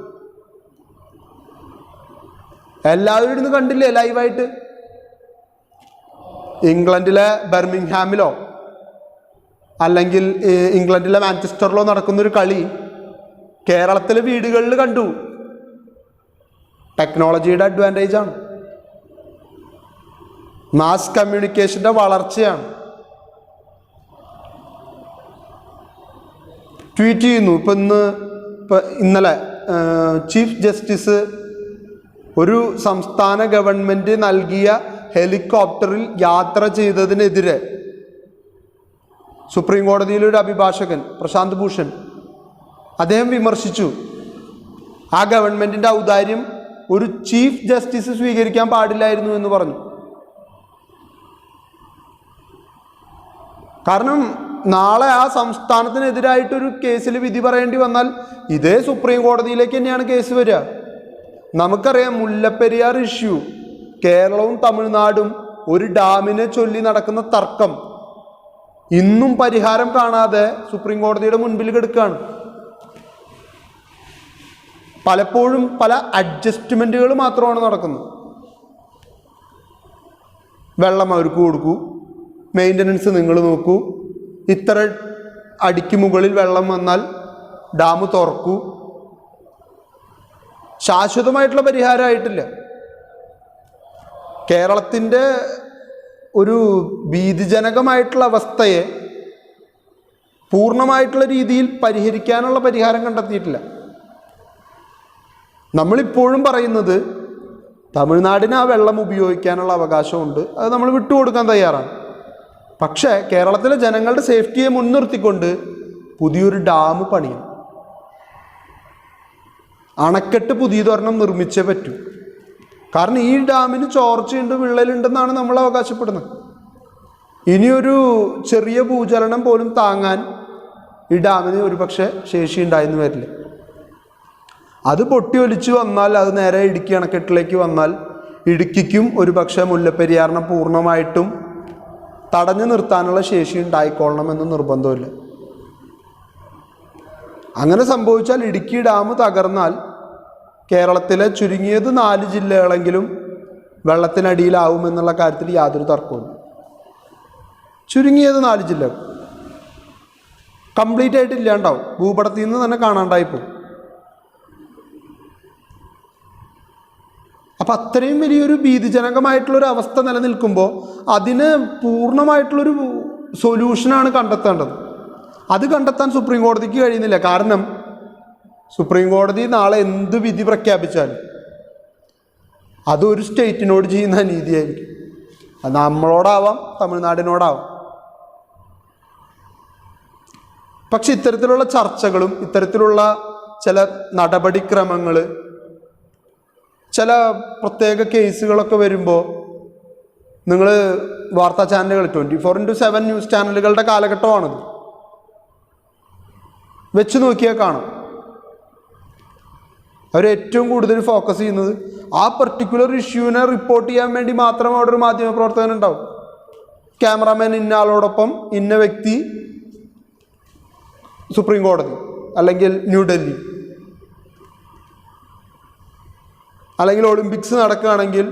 എല്ലാവരും ഇരുന്ന് കണ്ടില്ലേ ലൈവായിട്ട്? ഇംഗ്ലണ്ടിലെ ബർമിംഗ്ഹാമിലോ അല്ലെങ്കിൽ ഇംഗ്ലണ്ടിലെ മാഞ്ചസ്റ്ററിലോ നടക്കുന്നൊരു കളി കേരളത്തിലെ വീടുകളിൽ കണ്ടു. ടെക്നോളജിയുടെ അഡ്വാൻറ്റേജാണ്, മാസ് കമ്മ്യൂണിക്കേഷൻ്റെ വളർച്ചയാണ്. ട്വീറ്റ് ചെയ്യുന്നു. ഇന്നലെ ചീഫ് ജസ്റ്റിസ് ഒരു സംസ്ഥാന ഗവൺമെൻറ് നൽകിയ ഹെലികോപ്റ്ററിൽ യാത്ര ചെയ്തതിനെതിരെ സുപ്രീം കോടതിയിലൊരു അഭിഭാഷകൻ പ്രശാന്ത് ഭൂഷൺ അദ്ദേഹം വിമർശിച്ചു. ആ ഗവൺമെൻറ്റിൻ്റെ ഔദാര്യം ഒരു ചീഫ് ജസ്റ്റിസ് സ്വീകരിക്കാൻ പാടില്ലായിരുന്നു എന്ന് പറഞ്ഞു. കാരണം നാളെ ആ സംസ്ഥാനത്തിനെതിരായിട്ടൊരു കേസിൽ വിധി പറയേണ്ടി വന്നാൽ ഇതേ സുപ്രീം കോടതിയിലേക്ക് തന്നെയാണ് കേസ് വരിക. നമുക്കറിയാം മുല്ലപ്പെരിയാർ ഇഷ്യൂ, കേരളവും തമിഴ്നാടും ഒരു ഡാമിനെ ചൊല്ലി നടക്കുന്ന തർക്കം ഇന്നും പരിഹാരം കാണാതെ സുപ്രീം കോടതിയുടെ മുൻപിൽ കിടക്കുകയാണ്. പലപ്പോഴും പല അഡ്ജസ്റ്റ്മെൻറ്റുകൾ മാത്രമാണ് നടക്കുന്നത്. വെള്ളം അവർക്ക് കൊടുക്കൂ, മെയിൻ്റനൻസ് നിങ്ങൾ നോക്കൂ, ഇത്ര അടിക്ക് മുകളിൽ വെള്ളം വന്നാൽ ഡാം തുറക്കൂ. ശാശ്വതമായിട്ടുള്ള പരിഹാരമായിട്ടില്ല. കേരളത്തിൻ്റെ ഒരു ഭീതിജനകമായിട്ടുള്ള അവസ്ഥയെ പൂർണ്ണമായിട്ടുള്ള രീതിയിൽ പരിഹരിക്കാനുള്ള പരിഹാരം കണ്ടെത്തിയിട്ടില്ല. നമ്മളിപ്പോഴും പറയുന്നത് തമിഴ്നാടിന് ആ വെള്ളം ഉപയോഗിക്കാനുള്ള അവകാശമുണ്ട്, അത് നമ്മൾ വിട്ടുകൊടുക്കാൻ തയ്യാറാണ്. പക്ഷേ കേരളത്തിലെ ജനങ്ങളുടെ സേഫ്റ്റിയെ മുൻനിർത്തിക്കൊണ്ട് പുതിയൊരു ഡാം പണിയും, അണക്കെട്ട് പുതിയതൊരെണ്ണം നിർമ്മിച്ചേ പറ്റൂ. കാരണം ഈ ഡാമിന് ചോർച്ചയുണ്ട്, വിള്ളലുണ്ടെന്നാണ് നമ്മൾ അവകാശപ്പെടുന്നത്. ഇനിയൊരു ചെറിയ ഭൂചലനം പോലും താങ്ങാൻ ഈ ഡാമിന് ഒരു പക്ഷേ ശേഷി ഉണ്ടായെന്ന് വരില്ല. അത് പൊട്ടി ഒലിച്ചു വന്നാൽ, അത് നേരെ ഇടുക്കി അണക്കെട്ടിലേക്ക് വന്നാൽ ഇടുക്കിക്കും ഒരു പക്ഷേ മുല്ലപ്പെരിയാറിനെ പൂർണ്ണമായിട്ടും തടഞ്ഞു നിർത്താനുള്ള ശേഷി ഉണ്ടായിക്കൊള്ളണമെന്ന് നിർബന്ധമില്ല. അങ്ങനെ സംഭവിച്ചാൽ ഇടുക്കി ഡാം തകർന്നാൽ കേരളത്തിലെ ചുരുങ്ങിയത് 4 ജില്ലകളെങ്കിലും വെള്ളത്തിനടിയിലാവുമെന്നുള്ള കാര്യത്തിൽ യാതൊരു തർക്കവും. ചുരുങ്ങിയത് 4 ജില്ലകൾ കംപ്ലീറ്റ് ആയിട്ട് ഇല്ലാണ്ടാവും, ഭൂപടത്തിൽ നിന്ന് തന്നെ കാണാണ്ടായിപ്പോവും. അപ്പം അത്രയും വലിയൊരു ഭീതിജനകമായിട്ടുള്ളൊരു അവസ്ഥ നിലനിൽക്കുമ്പോൾ അതിന് പൂർണ്ണമായിട്ടുള്ളൊരു സൊല്യൂഷനാണ് കണ്ടെത്തേണ്ടത്. അത് കണ്ടെത്താൻ സുപ്രീം കോടതിക്ക് കഴിയുന്നില്ല. കാരണം സുപ്രീം കോടതി നാളെ എന്ത് വിധി പ്രഖ്യാപിച്ചാലും അതൊരു സ്റ്റേറ്റിനോട് ചെയ്യുന്ന അനീതിയായിരിക്കും. അത് നമ്മളോടാവാം, തമിഴ്നാടിനോടാവാം. പക്ഷെ ഇത്തരത്തിലുള്ള ചർച്ചകളും ഇത്തരത്തിലുള്ള ചില നടപടിക്രമങ്ങൾ, ചില പ്രത്യേക കേസുകളൊക്കെ വരുമ്പോൾ നിങ്ങൾ വാർത്താ ചാനലുകൾ 24/7 ന്യൂസ് ചാനലുകളുടെ കാലഘട്ടമാണിത്. വെച്ച് നോക്കിയാൽ കാണാം, അവരേറ്റവും കൂടുതൽ ഫോക്കസ് ചെയ്യുന്നത് ആ പർട്ടിക്കുലർ ഇഷ്യൂവിനെ റിപ്പോർട്ട് ചെയ്യാൻ വേണ്ടി മാത്രം അവിടെ ഒരു മാധ്യമപ്രവർത്തകൻ ഉണ്ടാവും. ക്യാമറാമാൻ ഇന്ന ആളോടൊപ്പം ഇന്ന വ്യക്തി സുപ്രീം കോടതി, അല്ലെങ്കിൽ ന്യൂഡൽഹി, അല്ലെങ്കിൽ ഒളിമ്പിക്സ് നടക്കുകയാണെങ്കിൽ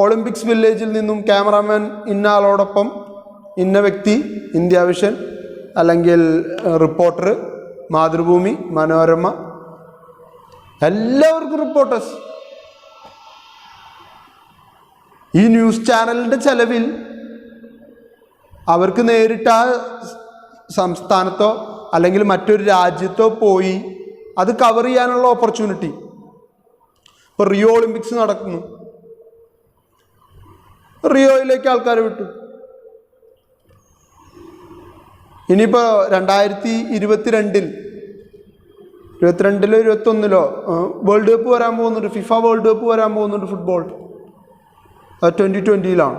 ഒളിമ്പിക്സ് വില്ലേജിൽ നിന്നും ക്യാമറാമാൻ ഇന്ന ആളോടൊപ്പം ഇന്ന വ്യക്തി, ഇന്ത്യ വിഷൻ, അല്ലെങ്കിൽ റിപ്പോർട്ടർ, മാതൃഭൂമി, മനോരമ, എല്ലാവർക്കും റിപ്പോർട്ടേഴ്സ്. ഈ ന്യൂസ് ചാനലിൻ്റെ ചെലവിൽ അവർക്ക് നേരിട്ട് ആ സംസ്ഥാനത്തോ അല്ലെങ്കിൽ മറ്റൊരു രാജ്യത്തോ പോയി അത് കവർ ചെയ്യാനുള്ള ഓപ്പർച്യൂണിറ്റി. ഇപ്പോൾ റിയോ ഒളിമ്പിക്സ് നടക്കുന്നു, റിയോയിലേക്ക് ആൾക്കാരെ വിട്ടു. ഇനിയിപ്പോൾ 2022 22-ലോ 21-ലോ വേൾഡ് കപ്പ് വരാൻ പോകുന്നുണ്ട്. ഫിഫ വേൾഡ് കപ്പ് വരാൻ പോകുന്നുണ്ട് ഫുട്ബോൾ. 2020-ലാണ്,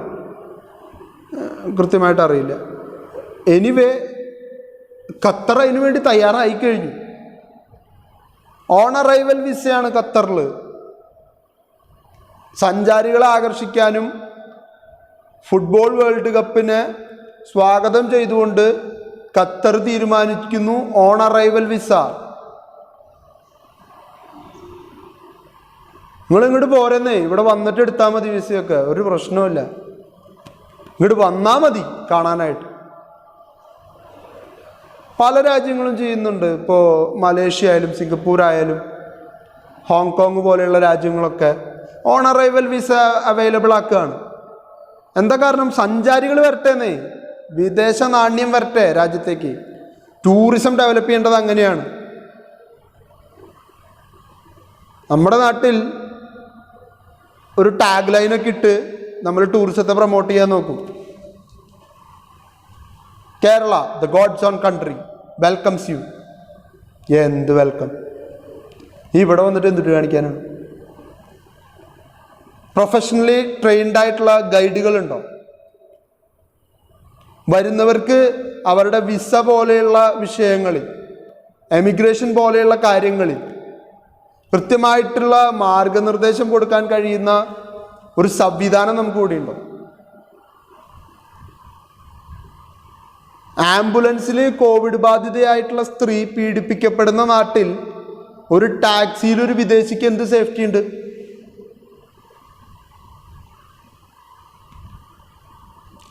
കൃത്യമായിട്ട് അറിയില്ല. എനിവേ ഖത്തർ അതിനു വേണ്ടി തയ്യാറായി കഴിഞ്ഞു. ഓൺ അറൈവൽ വിസയാണ് ഖത്തറിൽ. സഞ്ചാരികളെ ആകർഷിക്കാനും ഫുട്ബോൾ വേൾഡ് കപ്പിനെ സ്വാഗതം ചെയ്തുകൊണ്ട് ഖത്തർ തീരുമാനിക്കുന്നു ഓൺ അറൈവൽ വിസ. നിങ്ങളിങ്ങോട്ട് പോരെന്നേ, ഇവിടെ വന്നിട്ട് എടുത്താൽ മതി വിസയൊക്കെ, ഒരു പ്രശ്നവുമില്ല. ഇങ്ങോട്ട് വന്നാൽ മതി കാണാനായിട്ട്. പല രാജ്യങ്ങളും ചെയ്യുന്നുണ്ട്. ഇപ്പോൾ മലേഷ്യ ആയാലും സിംഗപ്പൂർ ആയാലും ഹോങ്കോങ് പോലെയുള്ള രാജ്യങ്ങളൊക്കെ ഓൺ അറൈവൽ വിസ അവൈലബിൾ ആക്കുകയാണ്. എന്താ കാരണം? സഞ്ചാരികൾ വരട്ടെന്നേ, വിദേശ നാണ്യം വരട്ടെ രാജ്യത്തേക്ക്. ടൂറിസം ഡെവലപ്പ് ചെയ്യേണ്ടത് അങ്ങനെയാണ്. നമ്മുടെ നാട്ടിൽ ഒരു ടാഗ് ലൈനൊക്കെ ഇട്ട് നമ്മൾ ടൂറിസത്തെ പ്രൊമോട്ട് ചെയ്യാൻ നോക്കും. Kerala the God's own country welcomes you. എന്ത് വെൽക്കം? ഇവിടെ വന്നിട്ട് എന്തിട്ട് കാണിക്കാനാണ്? പ്രൊഫഷണലി ട്രെയിൻഡ് ആയിട്ടുള്ള ഗൈഡുകളുണ്ടോ? വരുന്നവർക്ക് അവരുടെ വിസ പോലെയുള്ള വിഷയങ്ങളിൽ, എമിഗ്രേഷൻ പോലെയുള്ള കാര്യങ്ങളിൽ കൃത്യമായിട്ടുള്ള മാർഗനിർദ്ദേശം കൊടുക്കാൻ കഴിയുന്ന ഒരു സംവിധാനം നമുക്ക് കൂടി ഉണ്ടോ? ആംബുലൻസിൽ കോവിഡ് ബാധിതയായിട്ടുള്ള സ്ത്രീ പീഡിപ്പിക്കപ്പെടുന്ന നാട്ടിൽ ഒരു ടാക്സിയിൽ ഒരു വിദേശിക്ക് എന്ത് സേഫ്റ്റി ഉണ്ട്?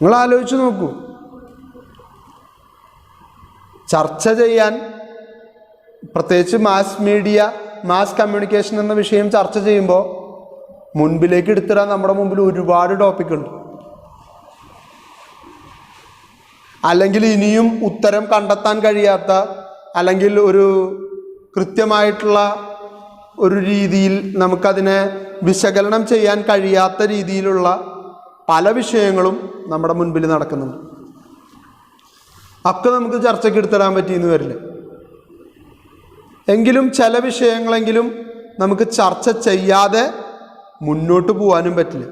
നിങ്ങൾ ആലോചിച്ച് നോക്കൂ. ചർച്ച ചെയ്യാൻ, പ്രത്യേകിച്ച് മാസ് മീഡിയ, മാസ് കമ്മ്യൂണിക്കേഷൻ എന്ന വിഷയം ചർച്ച ചെയ്യുമ്പോൾ മുൻപിലേക്ക് എടുത്തിടാൻ നമ്മുടെ മുമ്പിൽ ഒരുപാട് ടോപ്പിക് ഉണ്ട്. അല്ലെങ്കിൽ ഇനിയും ഉത്തരം കണ്ടെത്താൻ കഴിയാത്ത, അല്ലെങ്കിൽ ഒരു കൃത്യമായിട്ടുള്ള ഒരു രീതിയിൽ നമുക്കതിനെ വിശകലനം ചെയ്യാൻ കഴിയാത്ത രീതിയിലുള്ള പല വിഷയങ്ങളും നമ്മുടെ മുൻപിൽ നടക്കുന്നുണ്ട്. ഒക്കെ നമുക്ക് ചർച്ചയ്ക്ക് എടുത്തിടാൻ പറ്റിയെന്ന് വരില്ല. എങ്കിലും ചില വിഷയങ്ങളെങ്കിലും നമുക്ക് ചർച്ച ചെയ്യാതെ മുന്നോട്ട് പോകാനും പറ്റില്ല.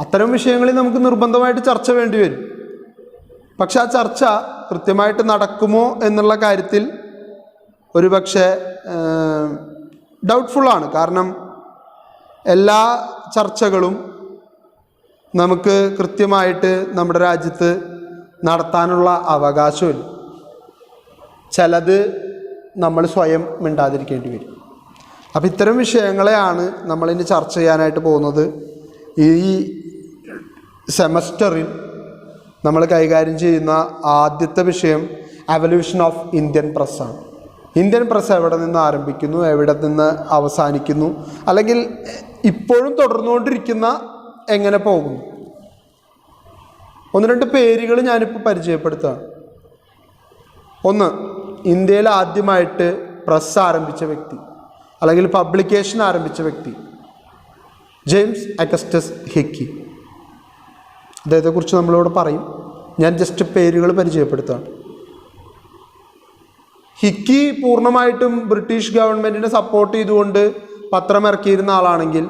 അത്തരം വിഷയങ്ങളിൽ നമുക്ക് നിർബന്ധമായിട്ട് ചർച്ച വേണ്ടി വരും. പക്ഷെ ആ ചർച്ച കൃത്യമായിട്ട് നടക്കുമോ എന്നുള്ള കാര്യത്തിൽ ഒരുപക്ഷെ ഡൗട്ട്ഫുള്ളാണ്. കാരണം എല്ലാ ചർച്ചകളും നമുക്ക് കൃത്യമായിട്ട് നമ്മുടെ രാജ്യത്ത് നടത്താനുള്ള അവകാശമില്ല. ചിലത് നമ്മൾ സ്വയം മിണ്ടാതിരിക്കേണ്ടി വരും. അപ്പോൾ ഇത്തരം വിഷയങ്ങളെയാണ് നമ്മളിനി ചർച്ച ചെയ്യാനായിട്ട് പോകുന്നത്. ഈ സെമസ്റ്ററിൽ നമ്മൾ കൈകാര്യം ചെയ്യുന്ന ആദ്യത്തെ വിഷയം എവല്യൂഷൻ ഓഫ് ഇന്ത്യൻ പ്രസ്സാണ്. ഇന്ത്യൻ പ്രസ് എവിടെ നിന്ന് ആരംഭിക്കുന്നു, എവിടെ നിന്ന് അവസാനിക്കുന്നു, അല്ലെങ്കിൽ ഇപ്പോഴും തുടർന്നുകൊണ്ടിരിക്കുന്ന എങ്ങനെ പോകുന്നു. ഒന്ന് രണ്ട് പേരുകൾ ഞാനിപ്പോൾ പരിചയപ്പെടുത്തുകയാണ്. ഒന്ന്, ഇന്ത്യയിൽ ആദ്യമായിട്ട് പ്രസ് ആരംഭിച്ച വ്യക്തി അല്ലെങ്കിൽ പബ്ലിക്കേഷൻ ആരംഭിച്ച വ്യക്തി ജെയിംസ് അഗസ്റ്റസ് ഹിക്കി. അദ്ദേഹത്തെക്കുറിച്ച് നമ്മളിവിടെ പറയും. ഞാൻ ജസ്റ്റ് പേരുകൾ പരിചയപ്പെടുത്തുകയാണ്. ഹിക്കി പൂർണ്ണമായിട്ടും ബ്രിട്ടീഷ് ഗവൺമെൻറ്റിനെ സപ്പോർട്ട് ചെയ്തുകൊണ്ട് പത്രമിറക്കിയിരുന്ന ആളാണെങ്കിൽ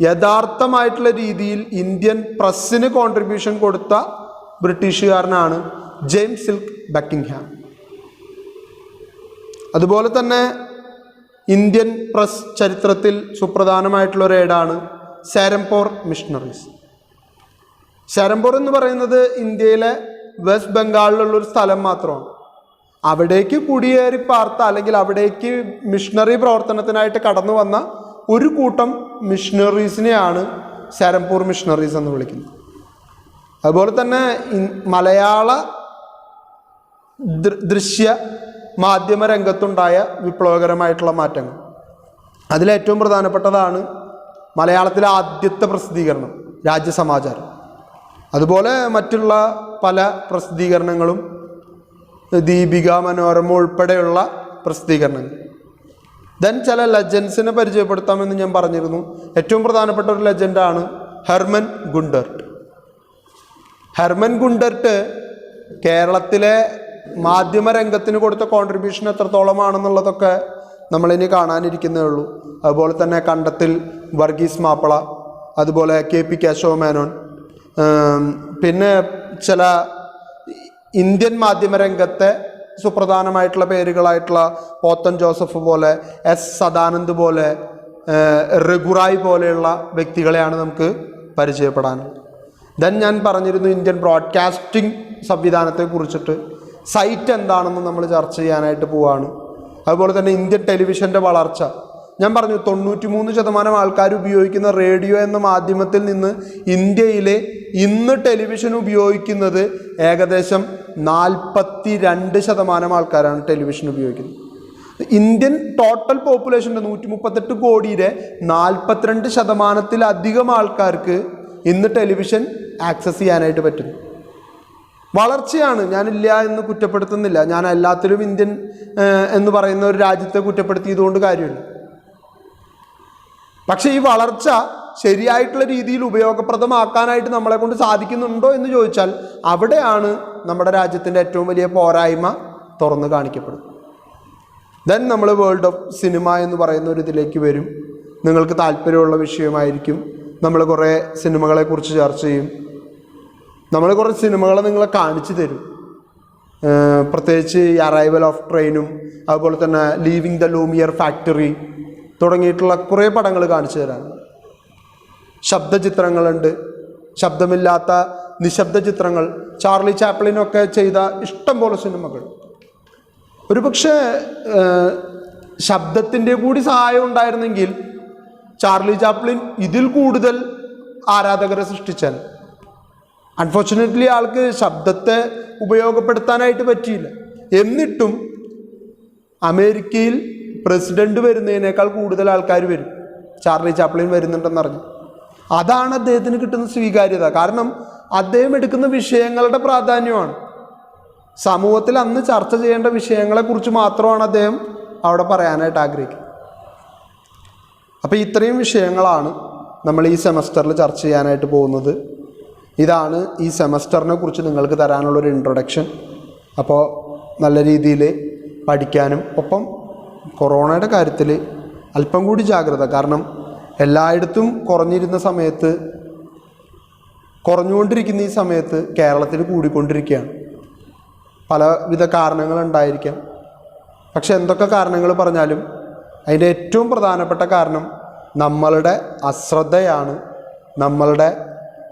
യഥാർത്ഥമായിട്ടുള്ള രീതിയിൽ ഇന്ത്യൻ പ്രസ്സിന് കോൺട്രിബ്യൂഷൻ കൊടുത്ത ബ്രിട്ടീഷുകാരനാണ് ജെയിംസ് സിൽക്ക് ബക്കിംഗ്ഹാം. അതുപോലെ തന്നെ ഇന്ത്യൻ പ്രസ് ചരിത്രത്തിൽ സുപ്രധാനമായിട്ടുള്ള ഒരു ഏടാണ് സാരംപോർ മിഷണറീസ്. സാരംപോർ എന്ന് പറയുന്നത് ഇന്ത്യയിലെ വെസ്റ്റ് ബംഗാളിലുള്ളൊരു സ്ഥലം മാത്രമാണ്. അവിടേക്ക് കുടിയേറി പാർത്ത അല്ലെങ്കിൽ അവിടേക്ക് മിഷണറി പ്രവർത്തനത്തിനായിട്ട് കടന്നു വന്ന ഒരു കൂട്ടം മിഷണറീസിനെയാണ് സാരംപൂർ മിഷണറീസ് എന്ന് വിളിക്കുന്നത്. അതുപോലെ തന്നെ മലയാള ദൃശ്യ മാധ്യമ രംഗത്തുണ്ടായ വിപ്ലവകരമായിട്ടുള്ള മാറ്റങ്ങൾ, അതിലേറ്റവും പ്രധാനപ്പെട്ടതാണ് മലയാളത്തിലെ ആദ്യത്തെ പ്രസിദ്ധീകരണം രാജ്യസമാചാരം. അതുപോലെ മറ്റുള്ള പല പ്രസിദ്ധീകരണങ്ങളും, ദീപിക, മനോരമ ഉൾപ്പെടെയുള്ള പ്രസിദ്ധീകരണങ്ങൾ. ദെൻ ചില ലെജൻസിനെ പരിചയപ്പെടുത്താമെന്ന് ഞാൻ പറഞ്ഞിരുന്നു. ഏറ്റവും പ്രധാനപ്പെട്ട ഒരു ലെജൻഡാണ് ഹെർമൻ ഗുണ്ടർട്ട്. ഹെർമൻ ഗുണ്ടർട്ട് കേരളത്തിലെ മാധ്യമരംഗത്തിന് കൊടുത്ത കോൺട്രിബ്യൂഷൻ എത്രത്തോളമാണെന്നുള്ളതൊക്കെ നമ്മളിനി കാണാനിരിക്കുന്നേ ഉള്ളൂ. അതുപോലെ തന്നെ കണ്ടത്തിൽ വർഗീസ് മാപ്പിള, അതുപോലെ KP കേശവ മേനോൻ, പിന്നെ ചില ഇന്ത്യൻ മാധ്യമരംഗത്തെ സുപ്രധാനമായിട്ടുള്ള പേരുകളായിട്ടുള്ള പോത്തൻ ജോസഫ് പോലെ, S സദാനന്ദ് പോലെ, രഘുറായ് പോലെയുള്ള വ്യക്തികളെയാണ് നമുക്ക് പരിചയപ്പെടാനുള്ളത്. ദെൻ ഞാൻ പറഞ്ഞിരുന്നു ഇന്ത്യൻ ബ്രോഡ്കാസ്റ്റിംഗ് സംവിധാനത്തെ കുറിച്ചിട്ട്. സൈറ്റ് എന്താണെന്ന് നമ്മൾ ചർച്ച ചെയ്യാനായിട്ട് പോവുകയാണ്. അതുപോലെ തന്നെ ഇന്ത്യൻ ടെലിവിഷൻ്റെ വളർച്ച. ഞാൻ പറഞ്ഞു 93% ആൾക്കാർ ഉപയോഗിക്കുന്ന റേഡിയോ എന്ന മാധ്യമത്തിൽ നിന്ന് ഇന്ത്യയിലെ ഇന്ന് ടെലിവിഷൻ ഉപയോഗിക്കുന്നത് ഏകദേശം 42% ആൾക്കാരാണ് ടെലിവിഷൻ ഉപയോഗിക്കുന്നത്. ഇന്ത്യൻ ടോട്ടൽ പോപ്പുലേഷൻ്റെ 138 കോടിയുടെ 42%-ലധികം ആൾക്കാർക്ക് ഇന്ന് ടെലിവിഷൻ ആക്സസ് ചെയ്യാനായിട്ട് പറ്റുന്നു. വളർച്ചയാണ്, ഞാനില്ല എന്ന് കുറ്റപ്പെടുത്തുന്നില്ല. ഞാൻ എല്ലാത്തിലും ഇന്ത്യൻ എന്ന് പറയുന്ന ഒരു രാജ്യത്തെ കുറ്റപ്പെടുത്തിയതുകൊണ്ട് കാര്യമില്ല. പക്ഷേ ഈ വളർച്ച ശരിയായിട്ടുള്ള രീതിയിൽ ഉപയോഗപ്രദമാക്കാനായിട്ട് നമ്മളെ കൊണ്ട് സാധിക്കുന്നുണ്ടോ എന്ന് ചോദിച്ചാൽ അവിടെയാണ് നമ്മുടെ രാജ്യത്തിൻ്റെ ഏറ്റവും വലിയ പോരായ്മ തുറന്ന് കാണിക്കപ്പെടും. ദെൻ നമ്മൾ വേൾഡ് ഓഫ് സിനിമ എന്ന് പറയുന്ന ഒരു ഇതിലേക്ക് വരും. നിങ്ങൾക്ക് താല്പര്യമുള്ള വിഷയമായിരിക്കും. നമ്മൾ കുറേ സിനിമകളെക്കുറിച്ച് ചർച്ച ചെയ്യും. നമ്മൾ കുറേ സിനിമകളെ നിങ്ങളെ കാണിച്ചു തരും. പ്രത്യേകിച്ച് ഈ അറൈവൽ ഓഫ് ട്രെയിനും അതുപോലെ തന്നെ ലീവിങ് ദ ലൂമിയർ ഫാക്ടറി തുടങ്ങിയിട്ടുള്ള കുറേ പടങ്ങൾ കാണിച്ചു തരാൻ. ശബ്ദചിത്രങ്ങളുണ്ട്, ശബ്ദമില്ലാത്ത നിശബ്ദ ചിത്രങ്ങൾ. ചാർലി ചാപ്ലിനൊക്കെ ചെയ്ത ഇഷ്ടം പോലെ സിനിമകൾ. ഒരു പക്ഷേ ശബ്ദത്തിൻ്റെ കൂടി സഹായം ഉണ്ടായിരുന്നെങ്കിൽ ചാർലി ചാപ്ലിൻ ഇതിൽ കൂടുതൽ ആരാധകരെ സൃഷ്ടിച്ചാൽ. അൺഫോർച്ചുനേറ്റ്ലി ആൾക്ക് ശബ്ദത്തെ ഉപയോഗപ്പെടുത്താനായിട്ട് പറ്റിയില്ല. എന്നിട്ടും അമേരിക്കയിൽ പ്രസിഡന്റ് വരുന്നതിനേക്കാൾ കൂടുതൽ ആൾക്കാർ വരും ചാർലി ചാപ്ലിൻ വരുന്നുണ്ടെന്നറിഞ്ഞു. അതാണ് അദ്ദേഹത്തിന് കിട്ടുന്ന സ്വീകാര്യത. കാരണം അദ്ദേഹം എടുക്കുന്ന വിഷയങ്ങളുടെ പ്രാധാന്യമാണ്. സമൂഹത്തിൽ അന്ന് ചർച്ച ചെയ്യേണ്ട വിഷയങ്ങളെക്കുറിച്ച് മാത്രമാണ് അദ്ദേഹം അവിടെ പറയാനായിട്ട് ആഗ്രഹിക്കുന്നത്. അപ്പോൾ ഇത്രയും വിഷയങ്ങളാണ് നമ്മൾ ഈ സെമസ്റ്ററിൽ ചർച്ച ചെയ്യാനായിട്ട് പോകുന്നത്. ഇതാണ് ഈ സെമസ്റ്ററിനെ കുറിച്ച് നിങ്ങൾക്ക് തരാനുള്ളൊരു ഇൻട്രൊഡക്ഷൻ. അപ്പോൾ നല്ല രീതിയിൽ പഠിക്കാനും ഒപ്പം കൊറോണയുടെ കാര്യത്തിൽ അല്പം കൂടി ജാഗ്രത. കാരണം എല്ലായിടത്തും കുറഞ്ഞിരുന്ന സമയത്ത് കുറഞ്ഞുകൊണ്ടിരിക്കുന്ന ഈ സമയത്ത് കേരളത്തിൽ കൂടിക്കൊണ്ടിരിക്കുകയാണ്. പലവിധ കാരണങ്ങളുണ്ടായിരിക്കാം. പക്ഷെ എന്തൊക്കെ കാരണങ്ങൾ പറഞ്ഞാലും അതിൻ്റെ ഏറ്റവും പ്രധാനപ്പെട്ട കാരണം നമ്മളുടെ അശ്രദ്ധയാണ്, നമ്മളുടെ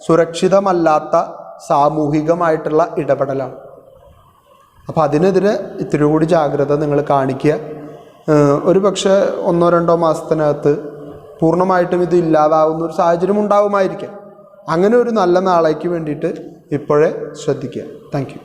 സുരക്ഷിതമല്ലാത്ത സാമൂഹികമായിട്ടുള്ള ഇടപെടലാണ്. അപ്പോൾ അതിനെതിരെ ഇത്തിരി കൂടി ജാഗ്രത നിങ്ങൾ കാണിക്കുക. ഒരു പക്ഷേ 1-2 മാസത്തിനകത്ത് പൂർണ്ണമായിട്ടും ഇത് ഇല്ലാതാവുന്ന ഒരു സാഹചര്യം ഉണ്ടാവുമായിരിക്കാം. അങ്ങനെ ഒരു നല്ല നാളേക്ക് വേണ്ടിയിട്ട് ഇപ്പോഴേ ശ്രദ്ധിക്കുക. Thank you.